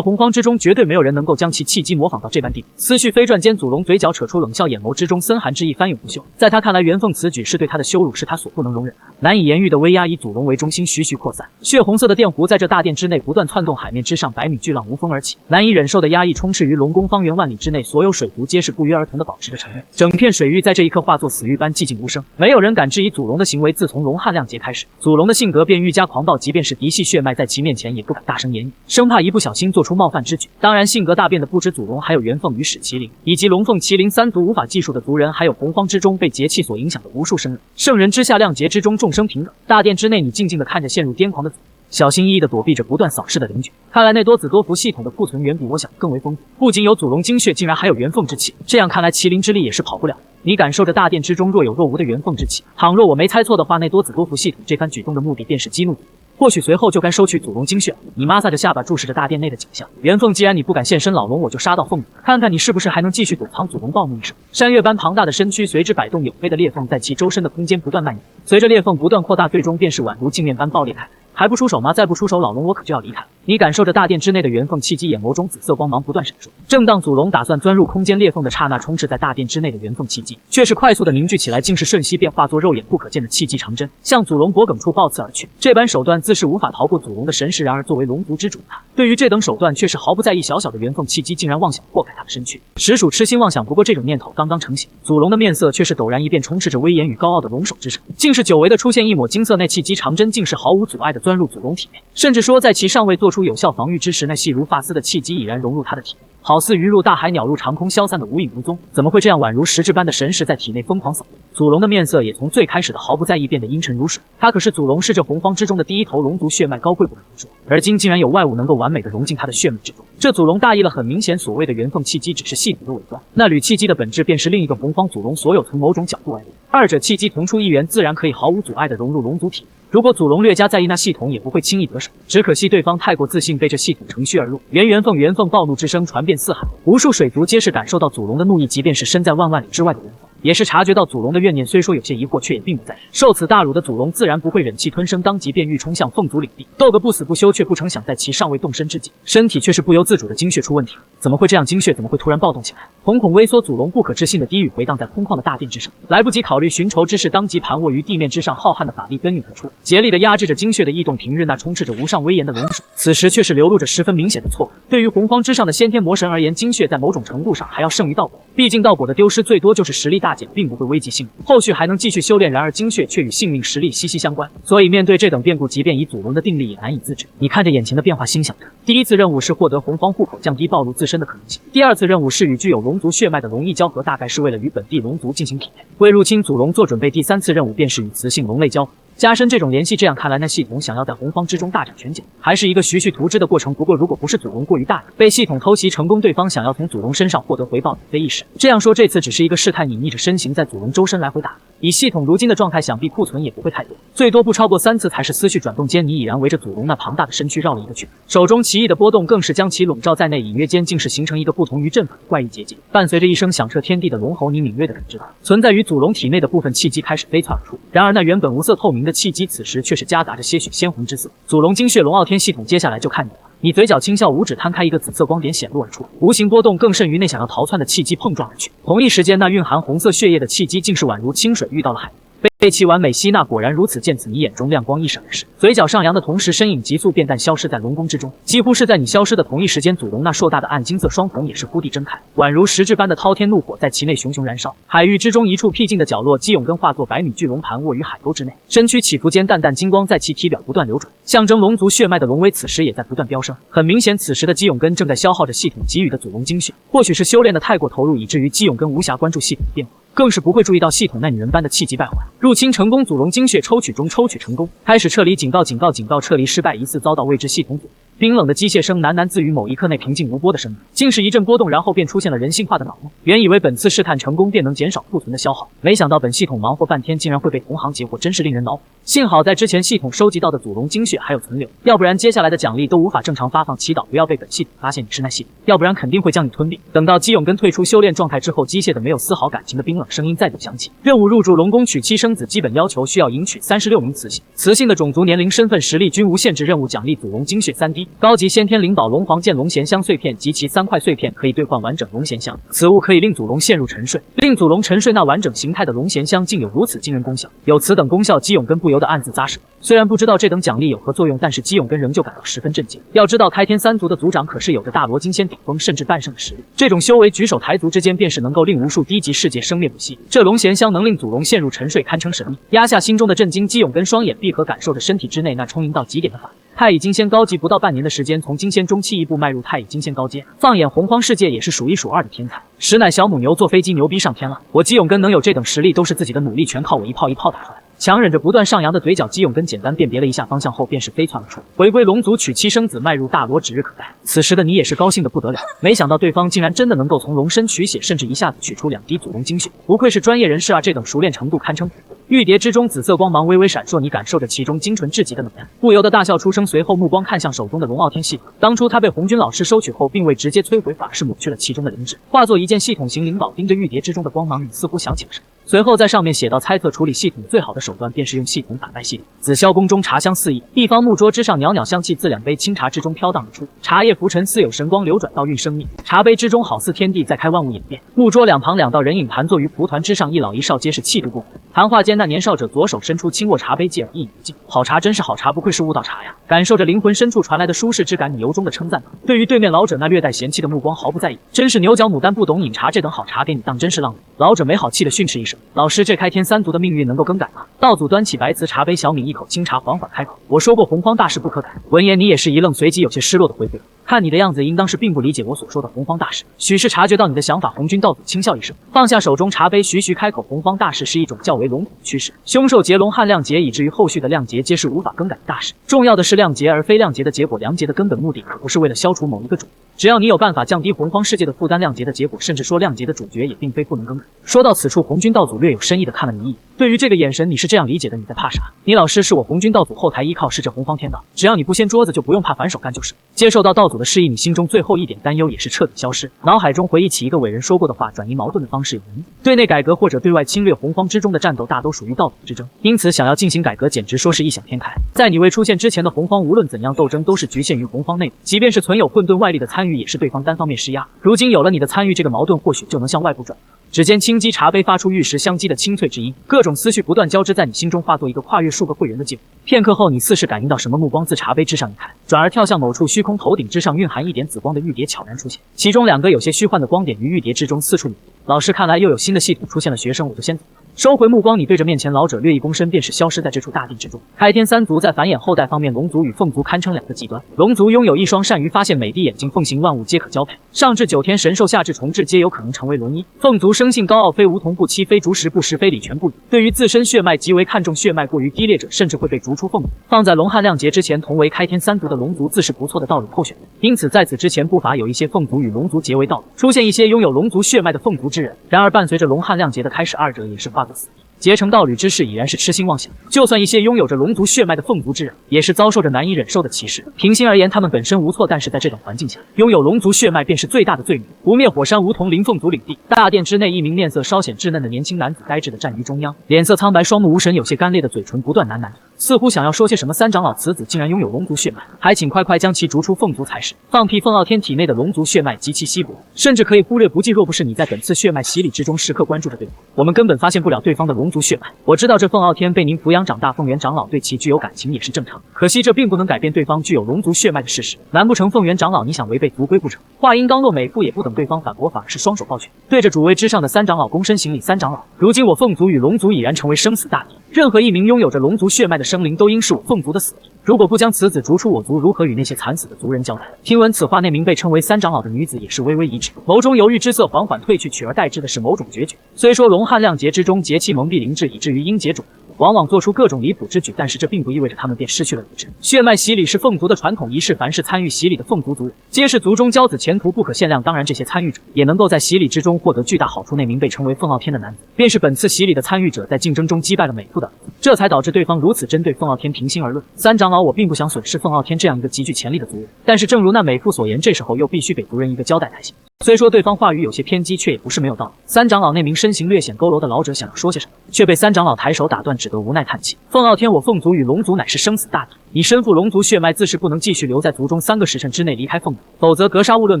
洪荒之中绝对没有人能够将其气机模仿到这般地步。思绪飞转间，祖龙嘴角扯出冷笑，眼眸之中森寒之意翻涌不休。在他看来，元凤此举是对他的羞辱，是他所不能容忍的。难以言喻的威压以祖龙为中心徐徐扩散，血红色的电弧在这大殿之内不断窜动，海面之上百米巨浪无风而起，难以忍受的压抑充斥于龙宫方圆万里之内，所有水族皆是不约而同地保持着沉默。整片水域在这一刻化作死域般寂静无声，没有人敢质疑祖龙的行为。自从龙汉亮劫开始，祖龙的性格便愈加狂暴，即便是嫡系血脉在其面前也不敢大声言语，生怕一不小心做出冒犯之举。当然，性格大变的不止祖龙，还有元凤与史麒麟，以及龙凤麒麟三族无法计数的族人，还有洪荒之中被劫气所影响的无数生人。圣人之下，亮劫之中，众生平等。大殿之内，你静静地看着陷入癫狂的祖龙，小心翼翼地躲避着不断扫视的邻居。看来那多子多福系统的库存远比我想更为丰富，不仅有祖龙精血，竟然还有元凤之气。这样看来，麒麟之力也是跑不了。你感受着大殿之中若有若无的元凤之气，倘若我没猜错的话，那多子多福系统这番举动的目的便是激怒祖龙。或许随后就该收取祖龙精血了。你妈撒着下巴注视着大殿内的景象。元凤，既然你不敢现身，老龙我就杀到凤谷，看看你是不是还能继续躲藏。祖龙暴怒一声，山岳般庞大的身躯随之摆动，有飞的裂缝在其周身的空间不断蔓延，随着裂缝不断扩大，最终便是宛如镜面般爆裂开来。还不出手吗？再不出手，老龙我可就要离开了。你感受着大殿之内的元凤气机，眼眸中紫色光芒不断闪烁。正当祖龙打算钻入空间裂缝的刹那，充斥在大殿之内的元凤气机却是快速的凝聚起来，竟是瞬息便化作肉眼不可见的气机长针，向祖龙脖颈处暴刺而去。这般手段自是无法逃过祖龙的神识，然而作为龙族之主，他对于这等手段却是毫不在意。小小的元凤气机竟然妄想破开他的身躯，实属痴心妄想。不过这种念头刚刚成型，祖龙的面色却是陡然一变，充斥着威严与高傲的龙首之上，竟是久违的出现一抹金色。那气机长针竟是毫无阻碍的钻入祖龙体内，甚至说在其尚未做出有效防御之时，那细如发丝的气机已然融入他的体内，好似鱼入大海，鸟入长空，消散的无影无踪。怎么会这样？宛如实质般的神识在体内疯狂扫动。祖龙的面色也从最开始的毫不在意变得阴沉如水。他可是祖龙，是这洪荒之中的第一头龙族，血脉高贵不可说，而今竟然有外物能够完美的融进他的血脉之中。这祖龙大意了。很明显，所谓的元凤气机只是系统的尾端，那缕气机的本质便是另一个洪荒祖龙所有，从某种角度而言，二者气机同出一源，自然可以毫无阻碍地融入龙族体内。如果祖龙略加在意，那系统也不会轻易得手。只可惜对方太过自信，被这系统乘虚而入。元凤暴怒之声传遍四海，无数水族皆是感受到祖龙的怒意，即便是身在万万里之外的元凤，也是察觉到祖龙的怨念。虽说有些疑惑，却也并不在意。受此大辱的祖龙自然不会忍气吞声，当即便欲冲向凤族领地，斗个不死不休。却不成想在其尚未动身之际，身体却是不由自主的精血出问题了。怎么会这样？精血怎么会突然暴动起来？瞳孔微缩，祖龙不可置信的低语回荡在空旷的大殿之上，来不及考虑寻仇之事，当即盘卧于地面之上，浩瀚的法力奔涌而出，竭力的压制着精血的异动。平日那充斥着无上威严的龙首，此时却是流露着十分明显的错愕。对于洪荒之上的先天魔神而言，精血在某种程度上还要胜于道果，毕竟道果的丢失最多就是实力大减，并不会危及性命，后续还能继续修炼。然而精血却与性命实力息息相关，所以面对这等变故，即便以祖龙的定力也难以自制。你看着眼前的变化，心想着，第一次任务是获得洪荒户口，降低暴露自身的可能性；第二次任务是与具有龙族血脉的龙翼交合，大概是为了与本地龙族进行匹配，为入侵祖龙做准备；第三次任务便是与雌性龙类交合。加深这种联系。这样看来，那系统想要在洪荒之中大展拳脚，还是一个徐徐图之的过程。不过，如果不是祖龙过于大意，被系统偷袭成功，对方想要从祖龙身上获得回报，也非易事。这样说，这次只是一个试探，你逆着身形在祖龙周身来回打。以系统如今的状态，想必库存也不会太多，最多不超过3次才是。思绪转动间，你已然围着祖龙那庞大的身躯绕了一个圈，手中奇异的波动更是将其笼罩在内，隐约间竟是形成一个不同于阵法的怪异结界。伴随着一声响彻天地的龙吼，你敏锐地感知到存在于祖龙体内的部分气机开始飞窜而出。然而那原本无色透明的气机，此时却是夹杂着些许鲜红之色。祖龙精血龙傲天系统，接下来就看你了。你嘴角轻笑，五指摊开，一个紫色光点显露而出，无形波动更甚于那想要逃窜的气机碰撞而去。同一时间，那蕴含红色血液的气机竟是宛如清水遇到了海。被其完美吸纳，果然如此。见此，你眼中亮光一闪而逝，嘴角上扬的同时，身影急速变淡，消失在龙宫之中。几乎是在你消失的同一时间，祖龙那硕大的暗金色双瞳也是忽地睁开，宛如实质般的滔天怒火在其内熊熊燃烧。海域之中一处僻静的角落，姬永根化作百米巨龙盘卧于海沟之内，身躯起伏间，淡淡金光在其体表不断流转，象征龙族血脉的龙威此时也在不断飙升。很明显，此时的姬永根正在消耗着系统给予的祖龙精血，或许是修炼的太过投入，以至于姬永根无暇关注系统的变化，更是不会注意到系统那女人般的气急败坏。入侵成功，祖龙精血抽取中抽取成功，开始撤离，警告警告警告，撤离失败，疑似遭到未知系统阻。冰冷的机械声喃喃自语，某一刻内平静无波的声音，竟是一阵波动，然后便出现了人性化的脑梦。原以为本次试探成功便能减少库存的消耗，没想到本系统忙活半天，竟然会被同行截获，真是令人恼火。幸好在之前系统收集到的祖龙精血还有存留，要不然接下来的奖励都无法正常发放。祈祷不要被本系统发现你是那系统，要不然肯定会将你吞并。等到姬永根退出修炼状态之后，机械的没有丝毫感情的冰冷声音再度响起：任务入住龙宫，娶妻生子，基本要求需要迎娶36名雌性，雌性的种族、年龄、身份、实力均无限制。任务奖励祖龙精血3滴，高级先天灵宝龙皇剑龙涎香碎片及其3块碎片可以兑换完整龙涎香，此物可以令祖龙陷入沉睡，令祖龙沉睡。那完整形态的龙涎香竟有如此惊人功效，有此等功效，姬永根不由得暗自咂舌。虽然不知道这等奖励有何作用，但是姬永根仍旧感到十分震惊。要知道开天3族的族长可是有着大罗金仙顶峰甚至半圣的实力，这种修为举手抬足之间便是能够令无数低级世界生灭不息。这龙涎香能令祖龙陷入沉睡，堪称神力。压下心中的震惊，姬永根双眼闭合，感受着身体之内那充盈到极点的法力。太乙金仙高级不到半年的时间，从金仙中期一步迈入太乙金仙高阶，放眼洪荒世界也是数一数二的天才。实乃小母牛坐飞机牛逼上天了，我姬永根能有这等实力，都是自己的努力，全靠我一炮一炮打出来。强忍着不断上扬的嘴角，姬永根简单辨别了一下方向后，便是飞窜而出，回归龙族，娶妻生子，迈入大罗，指日可待。此时的你也是高兴的不得了，没想到对方竟然真的能够从龙身取血，甚至一下子取出2滴祖龙精血，不愧是专业人士啊，这等熟练程度堪称。玉蝶之中紫色光芒微微闪烁，你感受着其中精纯至极的能量，不由得大笑出声，随后目光看向手中的龙傲天系统。当初他被红军老师收取后，并未直接摧毁，反而是抹去了其中的灵智，化作一件系统型灵宝，盯着玉蝶之中的光芒，你似乎想起了什么。随后在上面写道：猜测处理系统最好的手段便是用系统打败系统。紫霄宫中茶香四溢，一方木桌之上袅袅香气自2杯清茶之中飘荡而出，茶叶浮沉，似有神光流转，道运生命。茶杯之中好似天地在开，万物演变。木桌两旁2道人影盘坐于蒲团之上，一老一少，皆是气度过人。谈话间，那年少者左手伸出轻握茶杯，继而一饮无尽。好茶，真是好茶，不愧是悟道茶呀！感受着灵魂深处传来的舒适之感，你由衷的称赞道。对于对面老者那略带嫌弃的目光毫不在意，真是牛角牡丹不懂饮茶，这等好茶给你当真是浪费。老者没好气的训斥一声：老师，这开天3族的命运能够更改吗？道祖端起白瓷茶杯，小抿一口清茶，缓缓开口：我说过洪荒大事不可改。闻言你也是一愣，随即有些失落的回归。看你的样子，应当是并不理解我所说的洪荒大事。许是察觉到你的想法，红军道祖轻笑一声，放下手中茶杯，徐徐开口：洪荒大事是一种较为笼统的趋势，凶兽劫龙汉亮劫，以至于后续的亮劫皆是无法更改的大事。重要的是亮劫，而非亮劫的结果。亮劫的根本目的可不是为了消除某一个种族，只要你有办法降低洪荒世界的负担，亮劫的结果，甚至说亮劫的主角也并非不能更改。说到此处，红军道祖略有深意的看了你一眼。对于这个眼神，你是这样理解的？你在怕啥？你老师是我红军道祖后台依靠，是这洪荒天道，只要你不掀桌子，就不用怕反手干就是。接受到道祖的示意，你心中最后一点担忧也是彻底消失，脑海中回忆起一个伟人说过的话：转移矛盾的方式有2种，对内改革或者对外侵略。洪荒之中的战斗大都属于道祖之争，因此想要进行改革，简直说是异想天开。在你未出现之前的洪荒，无论怎样斗争都是局限于洪荒内部，即便是存有混沌外力的参与，也是对方单方面施压。如今有了你的参与，这个矛盾或许就能向外部转。指尖轻击茶杯，发出玉石相击的清脆之音，各种思绪不断交织在你心中，化作一个跨越数个会员的计划。片刻后，你似是感应到什么，目光自茶杯之上一看，转而跳向某处虚空，头顶之上蕴含一点紫光的玉蝶悄然出现，其中2个有些虚幻的光点于玉蝶之中四处涌动。老师，看来又有新的系统出现了，学生我就先走。收回目光，你对着面前老者略一躬身，便是消失在这处大地之中。开天三族在繁衍后代方面，龙族与凤族堪称两个极端。龙族拥有一双善于发现美的眼睛，凤形万物皆可交配，上至九天神兽，下至虫豸，皆有可能成为龙一。凤族生性高傲，非梧桐不栖，非竹石不食，非礼泉不语。对于自身血脉极为看重，血脉过于低劣者，甚至会被逐出凤族。放在龙汉亮劫之前，同为开天三族的龙族自是不错的道路候选人。因此，在此之前，不乏有一些凤族与龙族结为道路，出现一些拥有龙族血脉的凤族之人。然而，伴随着龙汉亮劫的开始，二者也是化作死地。结成道侣之事已然是痴心妄想，就算一些拥有着龙族血脉的凤族之人，也是遭受着难以忍受的歧视。平心而言，他们本身无错，但是在这种环境下，拥有龙族血脉便是最大的罪名。不灭火山梧桐林凤族领地大殿之内，一名面色稍显稚嫩的年轻男子呆滞地站于中央，脸色苍白，双目无神，有些干裂的嘴唇不断喃喃着，似乎想要说些什么。三长老，此子竟然拥有龙族血脉，还请快快将其逐出凤族才是。放屁！凤傲天体内的龙族血脉极其稀薄，甚至可以忽略不计。若不是你在本次血脉洗礼之中时刻关注着对方，我们根本发现不了对方的龙族血脉。我知道这凤傲天被您抚养长大，凤元长老对其具有感情也是正常，可惜这并不能改变对方具有龙族血脉的事实。难不成凤元长老你想违背族规不成？话音刚落，美妇也不等对方反驳，反而是双手抱拳，对着主位之上的三长老躬身行礼。三长老，如今我凤族与龙族已然成为生死大敌，任何一名拥有着龙族血脉的生灵都应是我凤族的死敌。如果不将此子逐出我族，如何与那些惨死的族人交代？听闻此话，那名被称为三长老的女子也是微微一滞，眸中犹豫之色缓缓褪去，取而代之的是某种决绝。虽说龙汉亮劫之中节气蒙蔽灵智，以至于阴劫种往往做出各种离谱之举，但是这并不意味着他们便失去了理智。血脉洗礼是凤族的传统仪式，凡是参与洗礼的凤族族人，皆是族中骄子，前途不可限量。当然，这些参与者也能够在洗礼之中获得巨大好处。那名被称为凤傲天的男子，便是本次洗礼的参与者，在竞争中击败了美妇的儿子，这才导致对方如此针对凤傲天。平心而论，三长老，我并不想损失凤傲天这样一个极具潜力的族人，但是正如那美妇所言，这时候又必须给族人一个交代才行。虽说对方话语有些偏激，却也不是没有道理。三长老那名身形略显佝偻的老者想要说些什么，却被三长老抬手打断，只得无奈叹气。凤傲天，我凤族与龙族乃是生死大敌，你身负龙族血脉，自是不能继续留在族中，3个时辰之内离开凤族，否则格杀勿论。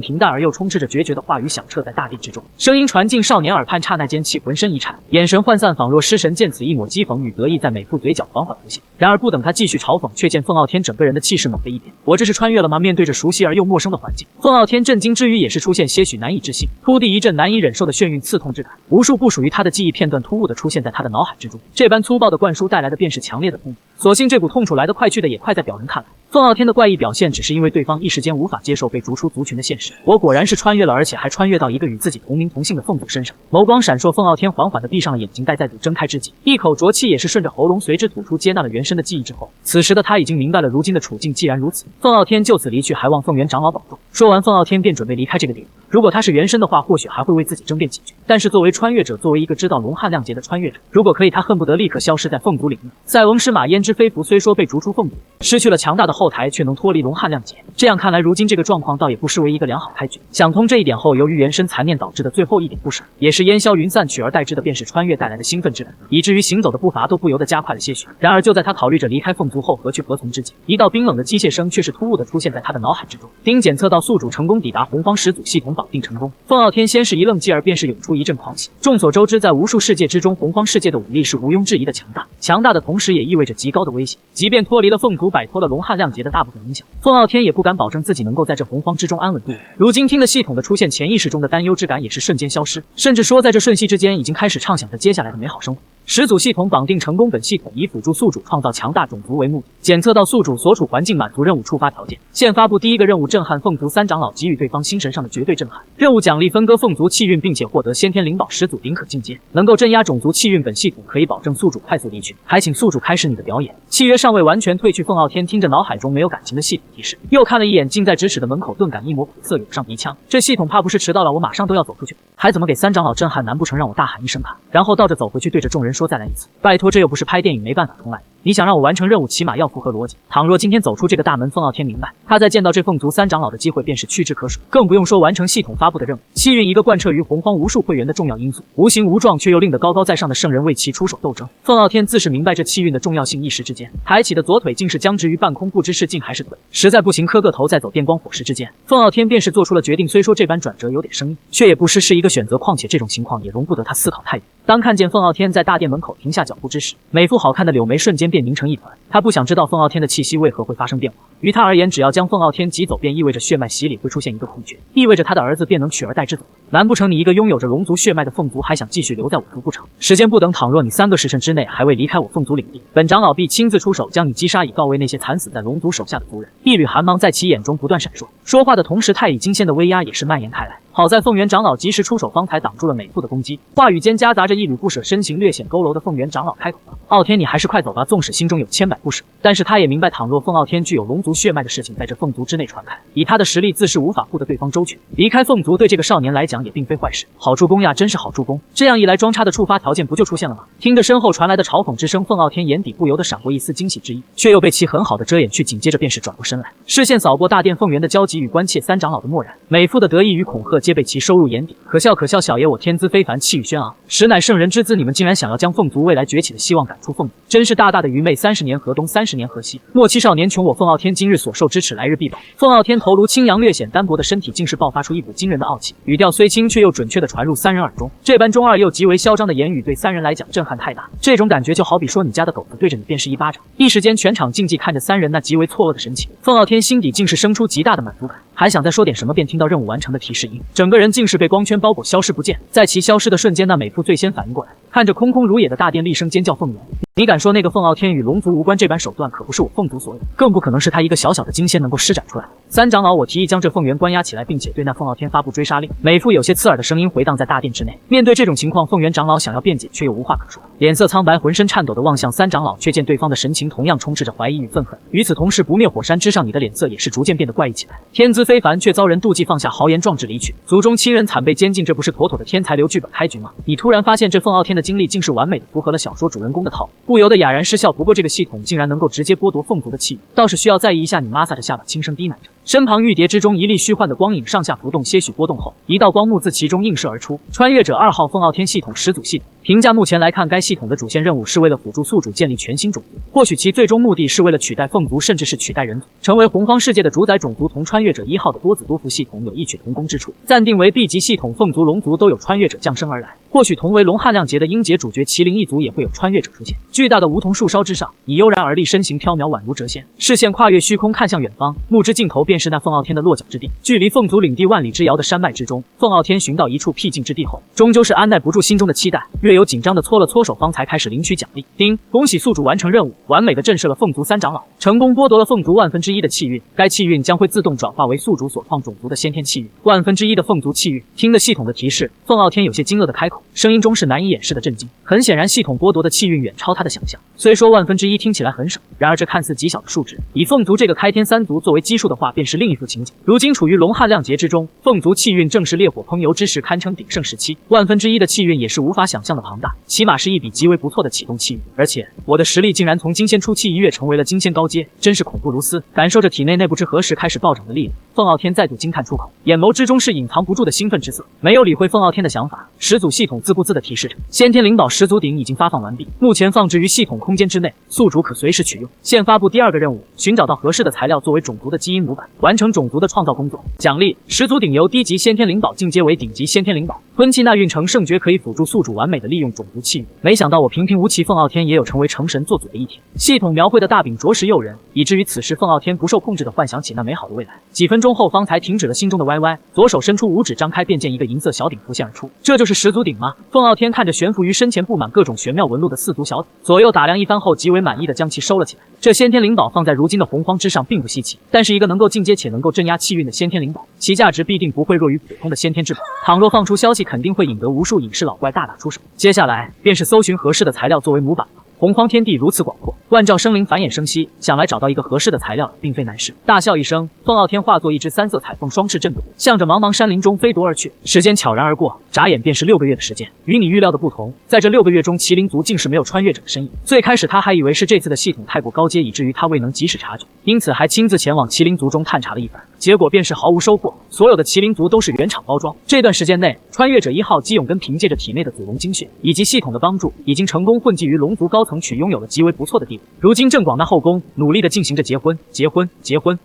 平淡而又充斥着决绝的话语响彻在大地之中，声音传进少年耳畔，刹那间气浑身一颤，眼神涣散，仿若失神。见此，一抹讥讽与得意在美妇嘴角缓缓浮现。然而不等他继续嘲讽，却见凤傲天整个人的气势猛地一变。我这是穿越了吗？面对着熟悉而又陌生的环境，凤傲天震惊之余，也是出现些许难以置信。突地一阵难以忍受的眩晕刺痛之感，无数不属于他的记忆片段突兀地出现在他的脑海之中。这般粗暴的灌输带来的便是强烈的痛楚。所幸这股痛楚来得快，去的也快，在表人看来，凤傲天的怪异表现只是因为对方一时间无法接受被逐出族群的现实。我果然是穿越了，而且还穿越到一个与自己同名同姓的凤族身上。眸光闪烁，凤傲天缓缓地闭上了眼睛，待再度睁开之际，一口浊气也是顺着喉咙随之吐出，接纳了原身的记忆之后，此时的他已经明白了如今的处境。既然如此，凤傲天就此离去，还望凤元长老保重。说完，凤傲天便准备离开这个地方。如果他是原身的话，或许还会为自己争辩几句，但是作为穿越者，作为一个知道龙汉亮劫的穿越者，如果可以，他恨不得立刻消失在凤族领域。塞翁失马，焉知非福，虽说被逐出凤族，失去了强大的后台，却能脱离龙汉亮劫，这样看来，如今这个状况倒也不失为一个良好开局。想通这一点后，由于原身残念导致的最后一点不舍，也是烟消云散，取而代之的便是穿越带来的兴奋之感，以至于行走的步伐都不由得加快了些许。然而就在他考虑着离开凤族后何去何从之际，一道冰冷的机械声却是突兀地出现在他的脑海之中。丁检测到宿主成功抵达洪荒始祖，系统绑定成功。凤傲天先是一愣，继而便是涌出一阵狂喜。众所周知，在无数世界之中，洪荒世界的武力是毋庸置疑的强大，强大的同时也意味着极高的危险。即便脱离了凤族，摆脱了龙汉亮劫的大部分影响，凤傲天也不敢保证自己能够在这洪荒之中安稳度过。如今听的系统的出现，潜意识中的担忧之感也是瞬间消失，甚至说在这瞬息之间，已经开始畅想着接下来的美好生活。始祖系统绑定成功，本系统以辅助宿主创造强大种族为目的，检测到宿主所处环境满足任务触发条件，现发布第一个任务：震撼凤族三长老，给予对方心神上的绝对震撼。任务奖励：分割凤族气运，并且获得先天灵宝始祖顶可进阶，能够镇压种族气运。本系统可以保证宿主快速离去，还请宿主开始你的表演。契约尚未完全褪去，凤傲天听着脑海中没有感情的系统提示，又看了一眼近在咫尺的门口，顿感一抹苦涩涌上鼻腔。这系统怕不是迟到了，我马上都要走出去，还怎么给三长老震撼？难不成让我大喊一声卡，然后倒着走回去，对着众人说再来一次？拜托，这又不是拍电影，没办法重来。你想让我完成任务，起码要符合逻辑。倘若今天走出这个大门，凤傲天明白，他在见到这凤族三长老的机会便是屈指可数，更不用说完成系统发布的任务。气运，一个贯彻于洪荒无数会员的重要因素，无形无状却又令得高高在上的圣人为其出手斗争。凤傲天自是明白这气运的重要性，一时之间抬起的左腿竟是僵直于半空，不知是进还是退，实在不行磕个头再走。电光火石之间，凤傲天便是做出了决定。虽说这般转折有点生硬，却也不失是一个选择，况且这种情况也容不得他思考太远。当看见凤傲天在大殿门口停下脚步之时，美妇好看的柳眉瞬间变便凝成一团。他不想知道凤傲天的气息为何会发生变化，于他而言，只要将凤傲天挤走，便意味着血脉洗礼会出现一个空缺，意味着他的儿子便能取而代之走。难不成你一个拥有着龙族血脉的凤族还想继续留在我族不成？时间不等，倘若你3个时辰之内还未离开我凤族领地，本长老必亲自出手将你击杀，以告慰那些惨死在龙族手下的族人。一缕寒芒在其眼中不断闪烁，说话的同时，太乙金仙的威压也是蔓延开来。好在凤元长老及时出手，方才挡住了美妇的攻击。话语间夹杂着一缕不舍，身形略显佝偻的凤元长老开口了：“傲天，你还是快走吧。”纵使心中有千百不舍，但是他也明白，倘若凤傲天具有龙族血脉的事情在这凤族之内传开，以他的实力自是无法顾得对方周全。离开凤族对这个少年来讲也并非坏事。好助攻呀，真是好助攻！这样一来，装叉的触发条件不就出现了吗？听着身后传来的嘲讽之声，凤傲天眼底不由得闪过一丝惊喜之意，却又被其很好的遮掩去。紧接着便是转过身来，视线扫过大殿凤元的焦急与关切，三长老的漠然，美妇的得意与恐吓皆被其收入眼底。可笑可笑，小爷我天资非凡，气宇轩昂，实乃圣人之姿，你们竟然想要将凤族未来崛起的希望赶出凤族，真是大大的愚昧！30年河东，30年河西，莫欺少年穷。我凤傲天今日所受之耻，来日必报。凤傲天头颅青扬，略显单薄的身体竟是爆发出一股惊人的傲气，语调虽轻，却又准确地传入三人耳中。这般中二又极为嚣张的言语，对三人来讲震撼太大。这种感觉就好比说你家的狗子对着你便是一巴掌。一时间，全场静寂看着三人那极为错愕的神情，凤傲天心底竟是生出极大的满足感，还想再说点什么，便听到任务完成的提示音，整个人竟是被光圈包裹，消失不见。在其消失的瞬间，那美妇最先反应过来，看着空空如也的大殿，厉声尖叫：“凤元！你敢说那个凤傲天与龙族无关？这般手段可不是我凤族所有，更不可能是他一个小小的金仙能够施展出来。”三长老，我提议将这凤元关押起来，并且对那凤傲天发布追杀令。美妇有些刺耳的声音回荡在大殿之内。面对这种情况，凤元长老想要辩解，却又无话可说，脸色苍白，浑身颤抖地望向三长老，却见对方的神情同样充斥着怀疑与愤恨。与此同时，不灭火山之上，你的脸色也是逐渐变得怪异起来。天资非凡，却遭人妒忌，放下豪言壮志离去，族中亲人惨被监禁，这不是妥妥的天才流剧本开局吗？你突然发现这凤傲天的经历竟是完美的符合了小说主人公的套路，不由得哑然失笑。不过这个系统竟然能够直接剥夺凤族的气运，倒是需要在意一下。你抹撒着下巴，轻声低喃着。身旁玉蝶之中，一粒虚幻的光影上下浮动，些许波动后，一道光幕自其中映射而出。穿越者2号凤傲天系统始祖系统评价：目前来看，该系统的主线任务是为了辅助宿主建立全新种族，或许其最终目的是为了取代凤族，甚至是取代人族，成为洪荒世界的主宰种族。同穿越者1号的多子多福系统有异曲同工之处，暂定为 B 级系统。凤族、龙族都有穿越者降生而来，或许同为龙汉亮劫的英杰主角麒麟一族也会有穿越者出现。巨大的梧桐树梢之上，以悠然而立，身形飘渺，宛如谪仙，视线跨越虚空，看向远方，目之尽头便是那凤傲天的落脚之地。距离凤族领地万里之遥的山脉之中，凤傲天寻到一处僻静之地后，终究是按耐不住心中的期待，略有紧张的搓了搓手，方才开始领取奖励。叮，恭喜宿主完成任务，完美的震慑了凤族三长老，成功剥夺了凤族1/1000的气运，该气运将会自动转化为宿主所创种族的先天气运，1/1000的凤族气运。听着系统的提示，凤傲天有些惊愕的开口，声音中是难以掩饰的震惊。很显然，系统剥夺的气运远超他的想象。虽说1/10听起来很少，然而这看似极小的数值，以凤族这个开天三族作为基数的话，便是另一副情景。如今处于龙汉亮劫之中，凤族气运正是烈火烹油之时，堪称鼎盛时期，1/10的气运也是无法想象的庞大，起码是一笔极为不错的启动气运。而且我的实力竟然从金仙初期一跃成为了金仙高阶，真是恐怖如斯。感受着体内不知何时开始暴涨的力量，凤傲天再度惊叹出口，眼眸之中是隐藏不住的兴奋之色。没有理会凤傲天的想法，始祖系统自顾自地提示着：先天灵宝始祖鼎已经发放完毕，目前放置于系统空间之内，宿主可随时取用。现发布第2个任务，寻找到合适的材料作为种族的基因模板，完成种族的创造工作。奖励：始祖鼎由低级先天灵宝进阶为顶级先天灵宝，吞气纳运成圣诀，可以辅助宿主完美的利用种族气运。没想到我平平无奇，凤傲天也有成为成神做祖的一天。系统描绘的大饼着实诱人，以至于此时凤傲天不受控制地幻想起那美好的未来。几分钟后方才停止了心中的歪歪，左手伸出五指张开，便见一个银色小鼎浮现而出。这就是始祖鼎吗？凤傲天看着悬浮于身前布满各种玄妙纹路的四足小鼎，左右打量一番后，极为满意地将其收了起来。这先天灵宝放在如今的洪荒之上并不稀奇，但是一个能够进阶且能够镇压气运的先天灵宝，其价值必定不会弱于普通的先天至宝。倘若放出消息，肯定会引得无数隐士老怪大打出手。接下来便是搜寻合适的材料作为模板了。洪荒天地如此广阔，万兆生灵繁衍生息，想来找到一个合适的材料并非难事。大笑一声，凤傲天化作一只3色彩凤，双翅震动，向着茫茫山林中飞夺而去。时间悄然而过，眨眼便是6个月的时间。与你预料的不同，在这6个月中，麒麟族竟是没有穿越者的身影。最开始他还以为是这次的系统太过高阶，以至于他未能及时察觉，因此还亲自前往麒麟族中探查了一番，结果便是毫无收获。所有的麒麟族都是原厂包装。这段时间内，穿越者1号基永根凭借着体内的祖龙精血以及系统的帮助，已经成功混迹于龙族高层区，拥有了极为不错的地位。如今正广纳后宫，努力的进行着结婚、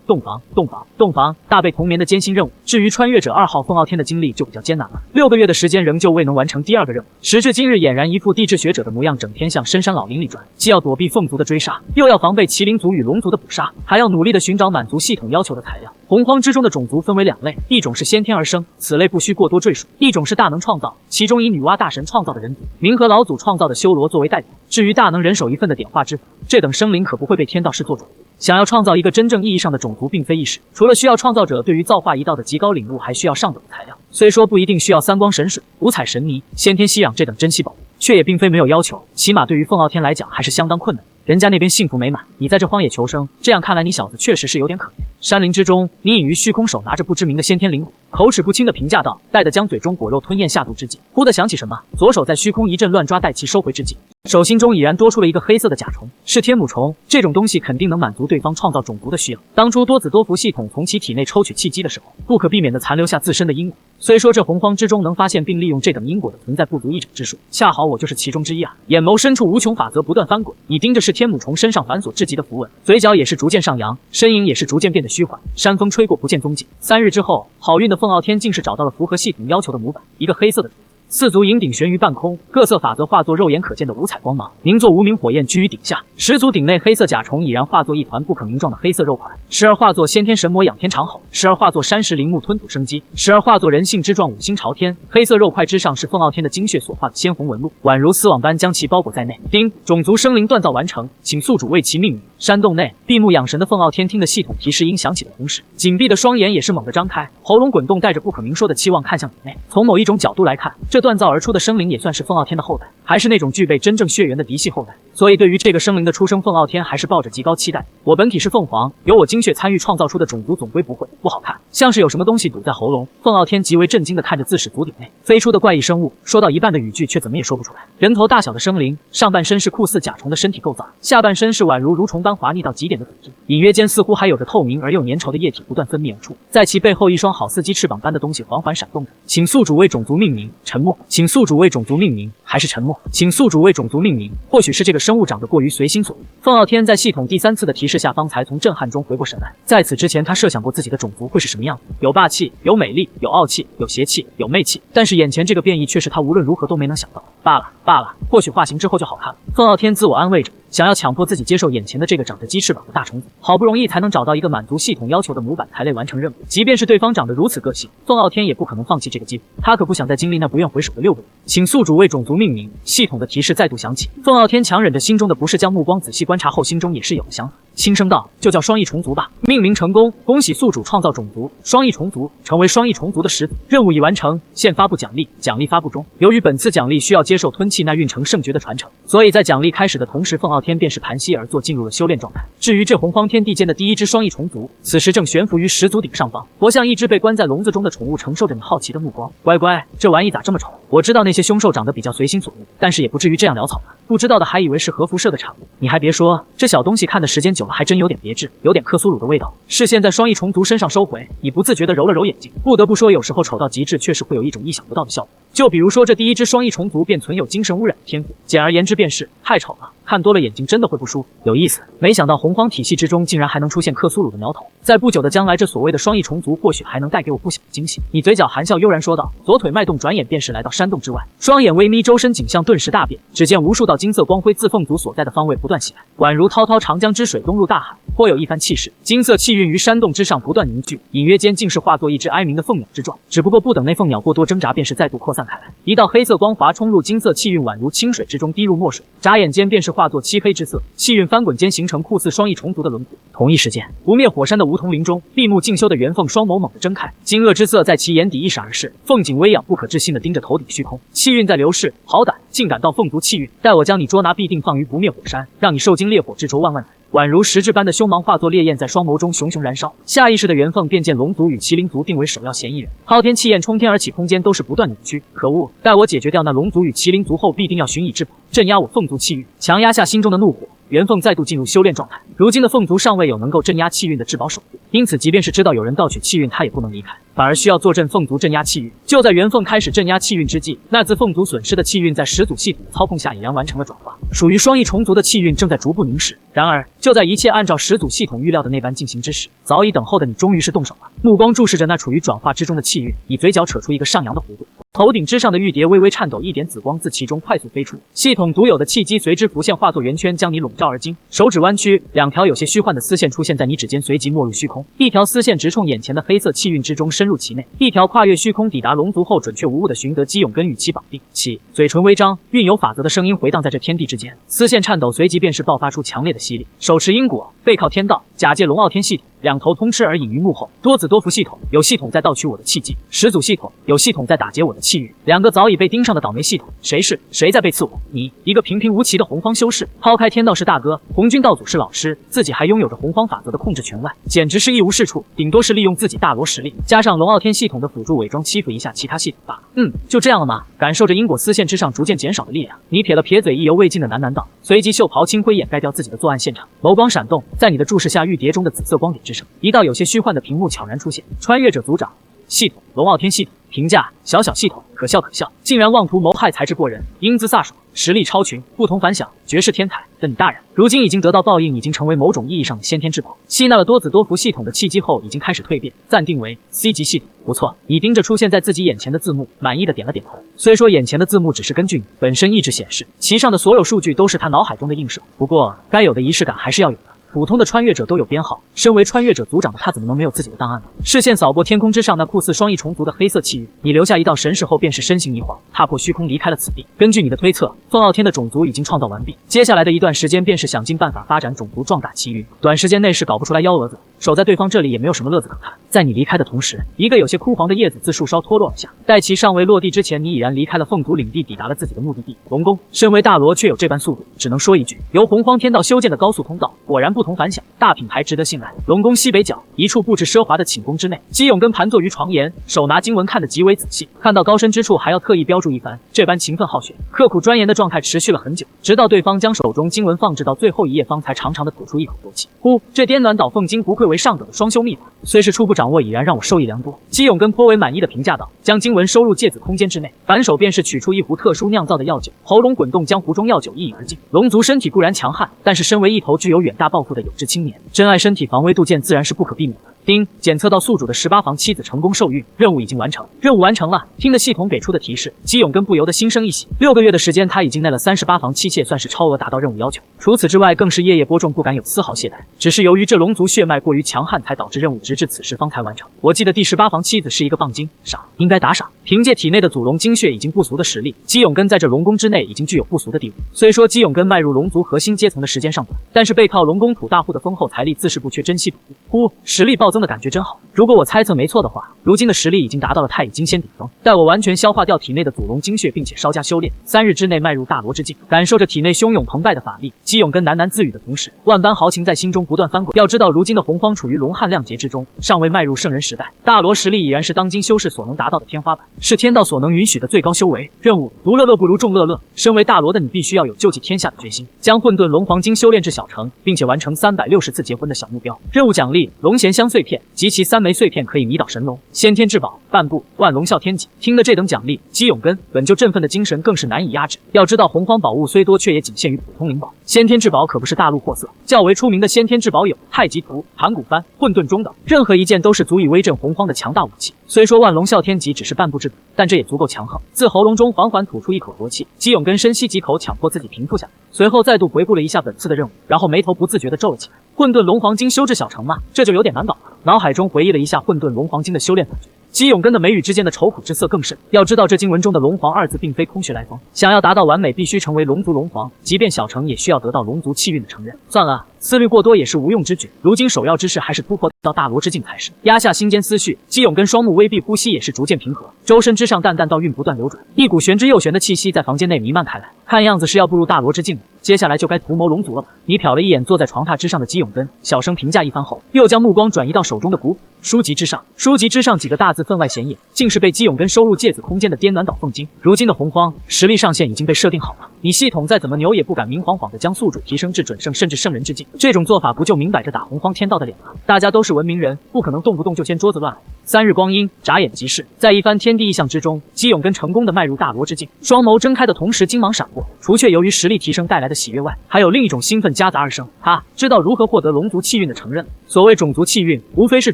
洞房、大被同眠的艰辛任务。至于穿越者2号凤傲天的经历就比较艰难了，6个月的时间仍旧未能完成第2个任务。时至今日，俨然一副地质学者的模样，整天向深山老林里转，既要躲避凤族的追杀，又要防备麒麟族与龙族的捕杀，还要努力的寻找满足系统要求的材料。洪荒之中的种族分为2类，一种是先天而生，此类不需过多赘述；一种是大能创造，其中以女娲大神创造的人族，冥河老祖创造的修罗作为代表。至于大能人手一份的点化之符，这等生灵可不会被天道视作种族。想要创造一个真正意义上的种族，并非易事，除了需要创造者对于造化一道的极高领悟，还需要上等的材料。虽说不一定需要三光神水、五彩神泥、先天息壤这等珍稀宝物，却也并非没有要求，起码对于凤傲天来讲还是相当困难。人家那边幸福美满，你在这荒野求生，这样看来你小子确实是有点可怜。山林之中，你隐于虚空，手拿着不知名的先天灵火，口齿不清的评价道，待得将嘴中果肉吞咽下肚之际，忽地想起什么，左手在虚空一阵乱抓，待其收回之际，手心中已然多出了一个黑色的甲虫，是天母虫。这种东西肯定能满足对方创造种族的需要。当初多子多福系统从其体内抽取气机的时候，不可避免地残留下自身的因果。虽说这洪荒之中能发现并利用这等因果的存在不足一整之数，恰好我就是其中之一啊！眼眸深处无穷法则不断翻滚，你盯着是天母虫身上繁琐至极的符文，嘴角也是逐渐上扬，身影也是逐渐变得虚缓。山风吹过不见踪迹。3日之后，好运的凤傲天竟是找到了符合系统要求的模板，一个黑色的竹子。4足银鼎悬于半空，各色法则化作肉眼可见的五彩光芒，凝作无名火焰居于鼎下。10足鼎内黑色甲虫已然化作一团不可名状的黑色肉块，时而化作先天神魔仰天长吼，时而化作山石灵木吞吐生机，时而化作人性之状五星朝天。黑色肉块之上是凤傲天的精血所化的鲜红纹路，宛如丝网般将其包裹在内。丁，种族生灵锻造完成，请宿主为其命名。山洞内闭目养神的凤傲天听的系统提示音响起的同时，紧闭的双眼也是猛地张开，喉咙滚动，带着不可明说的期望看向体内。从某一种角度来看，这锻造而出的生灵也算是凤傲天的后代，还是那种具备真正血缘的嫡系后代，所以对于这个生灵的出生，凤傲天还是抱着极高期待。我本体是凤凰，由我精血参与创造出的种族总归不会不好看，像是有什么东西堵在喉咙。凤傲天极为震惊地看着自始祖鼎内飞出的怪异生物，说到一半的语句却怎么也说不出来。人头大小的生灵，上半身是酷似甲虫的身体构造，下半身是宛如蠕虫般滑腻到极点的组织，隐约间似乎还有着透明而又粘稠的液体不断分泌而出，在其背后一双好似鸡翅膀般的东西缓缓闪动着。请宿主为种族命名。沉默。请宿主为种族命名，还是沉默？请宿主为种族命名。或许是这个生物长得过于随心所欲，凤傲天在系统第3次的提示下方才从震撼中回过神来。在此之前，他设想过自己的种族会是什么样子，有霸气，有美丽，有傲气，有邪气，有媚气，但是眼前这个变异却是他无论如何都没能想到。罢了，或许化形之后就好看了。凤傲天自我安慰着，想要强迫自己接受眼前的这个长着鸡翅膀的大虫子。好不容易才能找到一个满足系统要求的模板才类完成任务，即便是对方长得如此个性，凤傲天也不可能放弃这个机会。他可不想再经历那不愿回首的6个月。请宿主为种族命名。系统的提示再度响起，凤傲天强忍着心中的不适，将目光仔细观察后，心中也是有了想法，轻声道：“就叫双翼虫族吧。”命名成功，恭喜宿主创造种族双翼虫族，成为双翼虫族的始祖。任务已完成，现发布奖励，奖励发布中。由于本次奖励需要接受吞气那运成圣诀的传承，所以在奖励开始的同时，凤傲天便是盘膝而坐，进入了修炼状态。至于这洪荒天地间的第一只双翼虫族，此时正悬浮于10足鼎上方，活像一只被关在笼子中的宠物，承受着你好奇的目光。乖乖，这玩意咋这么丑？我知道那些凶兽长得比较随心所欲，但是也不至于这样潦草吧？不知道的还以为是核辐射的产物。你还别说，这小东西看的时间久了还真有点别致，有点克苏鲁的味道。视线在双翼虫族身上收回，你不自觉地揉了揉眼睛。不得不说，有时候丑到极致确实会有一种意想不到的效果。就比如说这第一只双翼虫族便存有精神污染的天赋，简而言之便是太丑了，看多了眼睛真的会不舒服。有意思，没想到洪荒体系之中竟然还能出现克苏鲁的苗头，在不久的将来，这所谓的双翼虫族或许还能带给我不小的惊喜。你嘴角含笑悠然说道，左腿迈动，转眼便是来到山洞之外，双眼微眯，周身景象顿时大变。只见无数道金色光辉自凤族所在的方位不断袭来，宛如滔滔长江之水东入大海，颇有一番气势。金色气运于山洞之上不断凝聚，隐约间竟是化作一只哀鸣的凤鸟之状。只不过不等那凤鸟过多挣扎，便是再度扩散开来，一道黑色光华冲入金色气运，宛如清水之中滴入墨水，眨眼间便是化作漆黑之色，气运翻滚间形成酷似双翼虫族的轮廓。同一时间，不灭火山的梧桐林中，闭目静修的元凤双眸猛地睁开，惊愕之色在其眼底一闪而逝，凤颈微仰，不可置信地盯着头顶虚空。气运在流逝，好胆，竟敢盗凤族气运！待我将你捉拿，必定放于不灭火山，让你受尽烈火之灼万万载。宛如实质般的凶芒化作烈焰，在双眸中熊熊燃烧。下意识的元凤便见龙族与麒麟族定为首要嫌疑人，滔天气焰冲天而起，空间都是不断扭曲。可恶！待我解决掉那龙族与麒麟族后，必定要寻以质朴，镇压我凤族气运，强压下心中的怒火。元凤再度进入修炼状态。如今的凤族尚未有能够镇压气运的至宝守护，因此即便是知道有人盗取气运，他也不能离开，反而需要坐镇凤族镇压气运。就在元凤开始镇压气运之际，那自凤族损失的气运在始祖系统的操控下已然完成了转化，属于双翼虫族的气运正在逐步凝实。然而，就在一切按照始祖系统预料的那般进行之时，早已等候的你终于是动手了。目光注视着那处于转化之中的气运，以嘴角扯出一个上扬的弧度。头顶之上的玉蝶微微颤抖，一点紫光自其中快速飞出，系统独有的气机随之浮现，化作圆圈将你笼罩而经。手指弯曲，两条有些虚幻的丝线出现在你指尖，随即没入虚空。一条丝线直冲眼前的黑色气运之中，深入其内；一条跨越虚空，抵达龙族后，准确无误地寻得基永根与其绑定。起，嘴唇微张，运有法则的声音回荡在这天地之间。丝线颤抖，随即便是爆发出强烈的吸力。手持因果，背靠天道，假借龙傲天系统，两头通吃而隐于幕后。多子多福系统，有系统在盗取我的气机；始祖系统，有系统在打劫我的气运。两个早已被盯上的倒霉系统，谁在背刺我？你，一个平平无奇的洪荒修士，抛开天道是大哥，红军道祖是老师，自己还拥有着洪荒法则的控制权外，简直是一无是处，顶多是利用自己大罗实力，加上龙傲天系统的辅助，伪装欺负一下其他系统罢了。就这样了吗？感受着因果丝线之上逐渐减少的力量，你撇了撇嘴，意犹未尽的喃喃道，随即袖袍轻挥，掩盖掉自己的作案现场。眸光闪动，在你的注视下，玉蝶中的紫色光点之上，一道有些虚幻的屏幕悄然出现，穿越者族长系统，龙傲天系统。评价：小系统，可笑，竟然妄图谋害，才智过人，英姿飒爽，实力超群，不同凡响，绝世天才的你大人，如今已经得到报应，已经成为某种意义上的先天至宝。吸纳了多子多福系统的气机后，已经开始蜕变，暂定为 C 级系统。不错，你盯着出现在自己眼前的字幕，满意的点了点头。虽说眼前的字幕只是根据你本身意志显示，其上的所有数据都是他脑海中的映射，不过该有的仪式感还是要有的。普通的穿越者都有编号，身为穿越者族长的他怎么能没有自己的档案呢？视线扫过天空之上那酷似双翼虫族的黑色气运，你留下一道神识后，便是身形一晃，踏破虚空离开了此地。根据你的推测，凤傲天的种族已经创造完毕，接下来的一段时间便是想尽办法发展种族，壮大其余。短时间内是搞不出来幺蛾子，守在对方这里也没有什么乐子可看。在你离开的同时，一个有些枯黄的叶子自树梢脱落而下，待其尚未落地之前，你已然离开了凤族领地，抵达了自己的目的地龙宫。身为大罗却有这般速度，只能说一句，由洪荒天道修建的高速通道果然不同凡响，大品牌值得信赖。龙宫西北角一处布置奢华的寝宫之内，基永根盘坐于床沿，手拿经文看得极为仔细，看到高深之处还要特意标注一番，这般勤奋好学、刻苦钻研的状态持续了很久，直到对方将手中经文放置到最后一页，方才长长的吐出一口浊气。呼，这颠鸾倒凤经不愧为上等的双修秘法，虽是初步掌握，已然让我受益良多。基永根颇为满意的评价道，将经文收入芥子空间之内，反手便是取出一壶特殊酿造的药酒，喉咙滚动，将壶中药酒一饮而尽。龙族身体固然强悍，但是身为一头具有远大抱负的有志青年，珍爱身体防微杜渐自然是不可避免的。丁，检测到宿主的18房妻子成功受孕，任务已经完成。任务完成了，听得系统给出的提示，基永根不由得心生一喜。6个月的时间，他已经内了38房妻妾，算是超额达到任务要求。除此之外，更是夜夜播种，不敢有丝毫懈怠。只是由于这龙族血脉过于强悍，才导致任务直至此时方才完成。我记得第18房妻子是一个棒精，赏应该打赏。凭借体内的祖龙精血已经不俗的实力，基永根在这龙宫之内已经具有不俗的地位。虽说基永根迈入龙族核心阶层的时间尚短，但是背靠龙宫土大户的丰厚财力，自是不缺珍稀宝物。呼，实力暴增的感觉真好。如果我猜测没错的话，如今的实力已经达到了太乙金仙顶峰。待我完全消化掉体内的祖龙精血，并且稍加修炼，3日之内迈入大罗之境。感受着体内汹涌澎湃的法力，基永根喃喃自语的同时，万般豪情在心中不断翻滚。要知道，如今的洪荒处于龙汉亮劫之中，尚未迈入圣人时代，大罗实力已然是当今修士所能达到的天花板，是天道所能允许的最高修为。任务：独乐乐不如众乐乐。身为大罗的你，必须要有救济天下的决心，将混沌龙黄金修炼至小成，并且完成360次结婚的小目标。任务奖励：龙涎香碎片及其3枚碎片可以迷倒神龙。先天至宝半步万龙啸天戟。听得这等奖励，基永根本就振奋的精神更是难以压制。要知道，洪荒宝物虽多，却也仅限于普通灵宝。先天至宝可不是大陆货色，较为出名的先天至宝有太极图、盘古幡、混沌中等，任何一件都是足以威震洪荒的强大武器。虽说万龙啸天戟只是半步之敌，但这也足够强横。自喉咙中缓缓吐出一口浊气，基永根深吸几口，强迫自己平复下来，随后再度回顾了一下本次的任务，然后眉头不自觉地皱了起来。混沌龙黄金修至小成吗？这就有点难搞了。脑海中回忆了一下混沌龙黄金的修炼法诀，基永根的眉宇之间的愁苦之色更甚。要知道，这经文中的龙皇二字并非空穴来风，想要达到完美，必须成为龙族龙皇，即便小成也需要得到龙族气运的承认。算了，思虑过多也是无用之举。如今首要之事还是突破到大罗之境才是。压下心间思绪，姬勇根双目微闭，呼吸也是逐渐平和，周身之上淡淡道韵不断流转，一股玄之又玄的气息在房间内弥漫开来，看样子是要步入大罗之境了。接下来就该图谋龙族了吧？你瞟了一眼坐在床榻之上的姬勇根，小声评价一番后，又将目光转移到手中的古书籍之上。书籍之上几个大字分外显眼，竟是被姬勇根收入芥子空间的颠鸾导凤经。如今的洪荒实力上限已经被设定好了，你系统再怎么牛也不敢明晃晃的将宿主提升至准圣甚至圣人之境，这种做法不就明摆着打洪荒天道的脸吗？大家都是文明人，不可能动不动就掀桌子乱来。3日光阴眨眼即逝，在一番天地异象之中，姬勇根成功的迈入大罗之境，双眸睁开的同时，金芒闪过，除却由于实力提升带来的喜悦外，还有另一种兴奋夹杂而生。他知道如何获得龙族气运的承认。所谓种族气运，无非是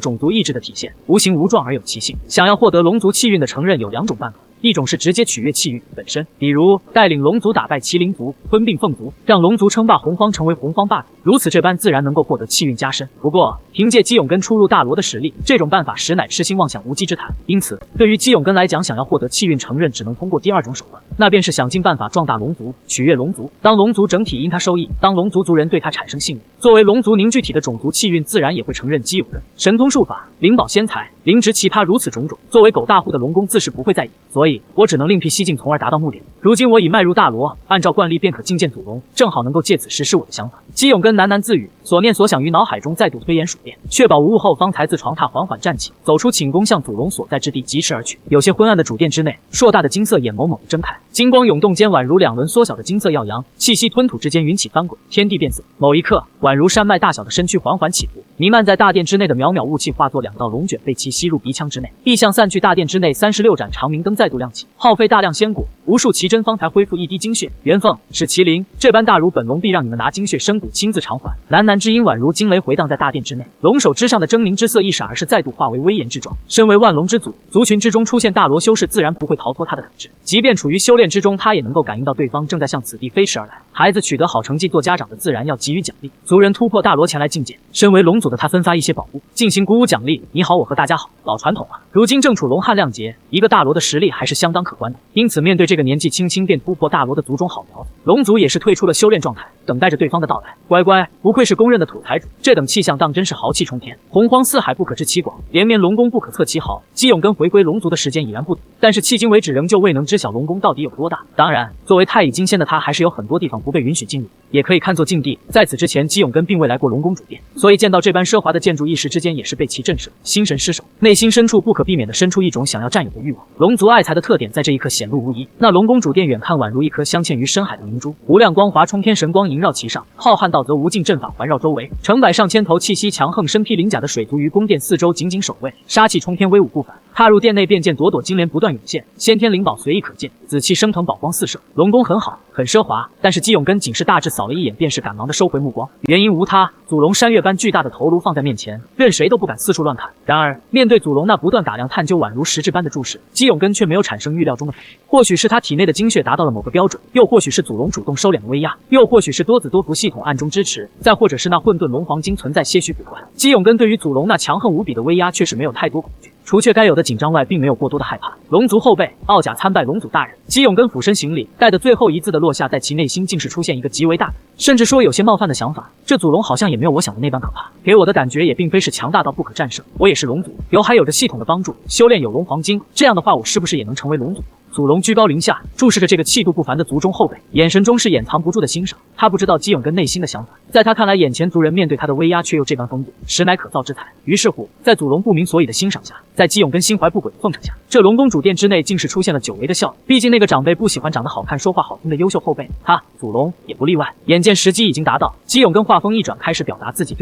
种族意志的体现，无形无状而有其性。想要获得龙族气运的承认，有2种办法。一种是直接取悦气运本身，比如带领龙族打败麒麟族、吞并凤族，让龙族称霸洪荒，成为洪荒霸主，如此这般自然能够获得气运加深。不过凭借姬勇根初入大罗的实力，这种办法实乃痴心妄想无稽之谈。因此对于姬勇根来讲，想要获得气运承认，只能通过第2种手段，那便是想尽办法壮大龙族，取悦龙族。当龙族整体因他受益，当龙族族人对他产生信任，作为龙族凝聚体的种族气运自然也会承认姬勇根。神通术法、灵宝仙才、灵植奇葩如此种种，作为狗大户的龙宫自是不会在意，所以我只能另辟蹊径，从而达到目的。如今我已迈入大罗，按照惯例便可觐见祖龙，正好能够借此实施我的想法。姬勇根喃喃自语，所念所想于脑海中再度推演数遍，确保无误后，方才自床榻缓缓站起，走出寝宫，向祖龙所在之地疾驰而去。有些昏暗的主殿之内，硕大的金色眼眸猛地睁开，金光涌动间，宛如2轮缩小的金色耀阳，气息吞吐之间，云起翻滚，天地变色。某一刻，宛如山脉大小的身躯缓缓起伏，弥漫在大殿之内的渺渺雾气化作2道龙卷，被其吸入鼻腔之内，异象散去。大殿之内36盏长明灯再度亮起，耗费大量仙骨，无数奇珍方才恢复一滴精血。元凤是麒麟，这般大儒本龙必让你们拿精血生骨，亲自偿还。喃喃之音宛如惊雷回荡在大殿之内，龙首之上的狰狞之色一闪而逝，再度化为威严之状。身为万龙之祖，族群之中出现大罗修士，自然不会逃脱他的感知。即便处于修炼之中，他也能够感应到对方正在向此地飞驰而来。孩子取得好成绩，做家长的自然要给予奖励。族人突破大罗前来觐见，身为龙祖的他分发一些宝物，进行鼓舞奖励。你好，我和大家好，老传统啊。如今正处龙汉亮节，一个大罗的实力还是相当可观的。因此面对这个年纪轻轻便突破大罗的族中好苗子，龙族也是退出了修炼状态，等待着对方的到来。乖乖，不愧是公认的土财主，这等气象当真是豪气冲天。洪荒四海不可知其广，连绵龙宫不可测其豪。姬勇根回归龙族的时间已然不短，但是迄今为止仍旧未能知晓龙宫到底有多大。当然，作为太乙金仙的他，还是有很多地方不被允许进入，也可以看作禁地。在此之前，姬勇根并未来过龙宫主殿，所以见到这般奢华的建筑，一时之间也是被其震慑，心神失守，内心深处不可避免地生出一种想要占有的欲望。龙族爱财的特点在这一刻显露无遗。那龙宫主殿远看宛如一颗镶嵌于深海的明珠，无量光华冲天，神光萦绕其上，浩瀚道则无尽阵法环绕周围，成百上千头气息强横、身披鳞甲的水族于宫殿四周紧紧守卫，杀气冲天，威武不凡。踏入殿内，便见朵朵金莲不断涌现，先天灵宝随意可见，紫气升腾，宝光四射。龙宫很好，很奢华，但是姬勇根仅是大致扫了一眼，便是赶忙的收回目光。原因无他，祖龙山岳般巨大的头颅放在面前，任谁都不敢四处乱看。然而面对祖龙那不断打量探究、宛如实质般的注视，姬勇根却没有产生预料中的反应。或许是他体内的精血达到了某个标准，又或许是祖龙主动收敛了威压，又或许是多子多福系统暗中支持，再或者是那混沌龙黄金存在些许补关。姬勇根对于祖龙那强横无比的威压却是没有太多恐惧，除却该有的紧张外，并没有过多的害怕。龙族后辈奥甲参拜龙祖大人。姬勇根俯身行礼，带的最后一字的落下，在其内心竟是出现一个极为大胆，甚至说有些冒犯的想法。这祖龙好像也没有我想的那般可怕，给我的感觉也并非是强大到不可战胜。我也是龙族，还有着系统的帮助，修炼有龙黄金，这样的话我是不是也能成为龙族？祖龙居高临下，注视着这个气度不凡的族中后辈，眼神中是掩藏不住的欣赏。他不知道姬勇根内心的想法，在他看来，眼前族人面对他的威压却又这般风度，实乃可造之才。于是乎，在祖龙不明所以的欣赏下，在姬勇根心怀不轨的奉承下，这龙宫主殿之内竟是出现了久违的笑意。毕竟那个长辈不喜欢长得好看、说话好听的优秀后辈，他祖龙也不例外。眼见时机已经达到，姬勇根话锋一转，开始表达自己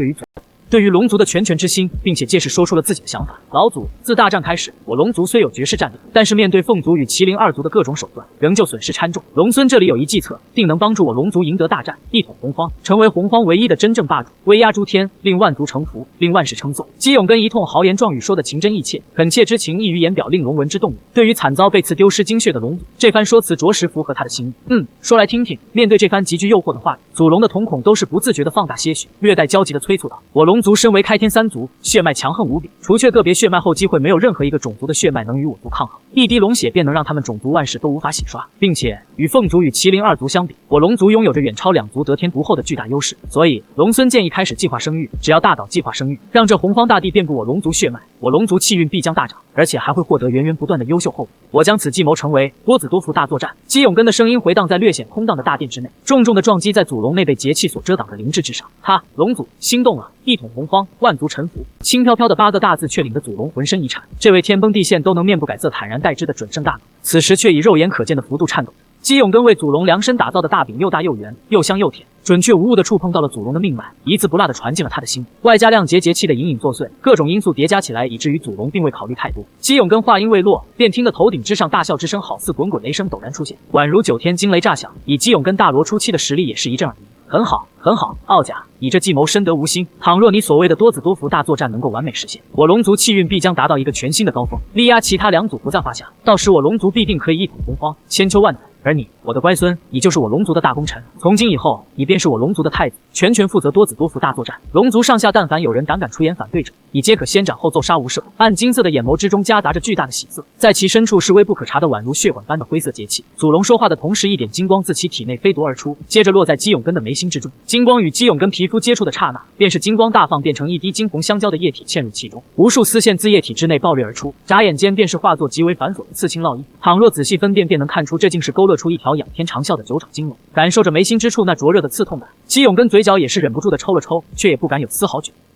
对于龙族的拳拳之心，并且届时说出了自己的想法。老祖，自大战开始，我龙族虽有绝世战力，但是面对凤族与麒麟二族的各种手段，仍旧损失参重。龙孙这里有一计策，定能帮助我龙族赢得大战，一统洪荒，成为洪荒唯一的真正霸主，威压诸天，令万族臣服，令万世称颂。姬勇根一通豪言壮语，说的情真意切，恳切之情溢于言表，令龙闻之动容。对于惨遭被刺丢失精血的龙族，这番说辞着实符合他的心意。说来听听。面对这番极具诱惑的话语，祖龙的瞳孔都是不自觉的放大些许，略带焦急的催促道：我龙族身为开天三族，血脉强横无比，除却个别血脉后机会，没有任何一个种族的血脉能与我族抗衡。一滴龙血便能让他们种族万世都无法洗刷，并且与凤族与麒麟二族相比，我龙族拥有着远超两族得天独厚的巨大优势，所以龙孙建议开始计划生育。只要大岛计划生育，让这洪荒大地遍布我龙族血脉，我龙族气运必将大涨，而且还会获得源源不断的优秀后补。我将此计谋成为多子多福大作战。基永根的声音回荡在略显空荡的大殿之内，重重的撞击在祖龙那被节气所遮挡的灵智之上。他龙祖心动了，一统洪荒，万族臣服。轻飘飘的8个大字却令得祖龙浑身一颤。这位天崩地陷都能面不改色、坦然待之的准圣大脑，此时却以肉眼可见的幅度颤抖。基永根为祖龙量身打造的大饼又大又圆，又香又甜，准确无误地触碰到了祖龙的命脉，一字不落地传进了他的心。外加亮节节气的隐隐作祟，各种因素叠加起来，以至于祖龙并未考虑太多。基永根话音未落，便听得头顶之上大笑之声好似滚滚雷声陡然出现，宛如9天惊雷炸响。以基永根大罗初期的实力，也是一阵耳鸣。很好，很好，傲甲，你这计谋深得无心。倘若你所谓的多子多福大作战能够完美实现，我龙族气运必将达到一个全新的高峰，力压其他2族不在话下。到时我龙族必定可以一统洪荒，千秋万代。而你，我的乖孙，你就是我龙族的大功臣。从今以后，你便是我龙族的太子，全权负责多子多福大作战。龙族上下但凡有人胆敢出言反对者，你皆可先斩后奏，杀无赦。暗金色的眼眸之中夹杂着巨大的喜色，在其深处是微不可察的宛如血管般的灰色节气。祖龙说话的同时，一点金光自其体内飞夺而出，接着落在基永根的眉心之中。金光与基永根皮肤接触的刹那，便是金光大放，变成一滴金红相交的液体嵌入其中，无数丝线自液体之内爆裂而出，眨眼间便是化作极为繁琐的刺青烙印。倘若仔细分辨，便能看出这竟是勾勒出一条仰天长啸的9爪金龙。感受着眉心之处那灼热的刺痛感，基永根嘴角也是忍不住的抽了抽，却也不敢有丝毫举动。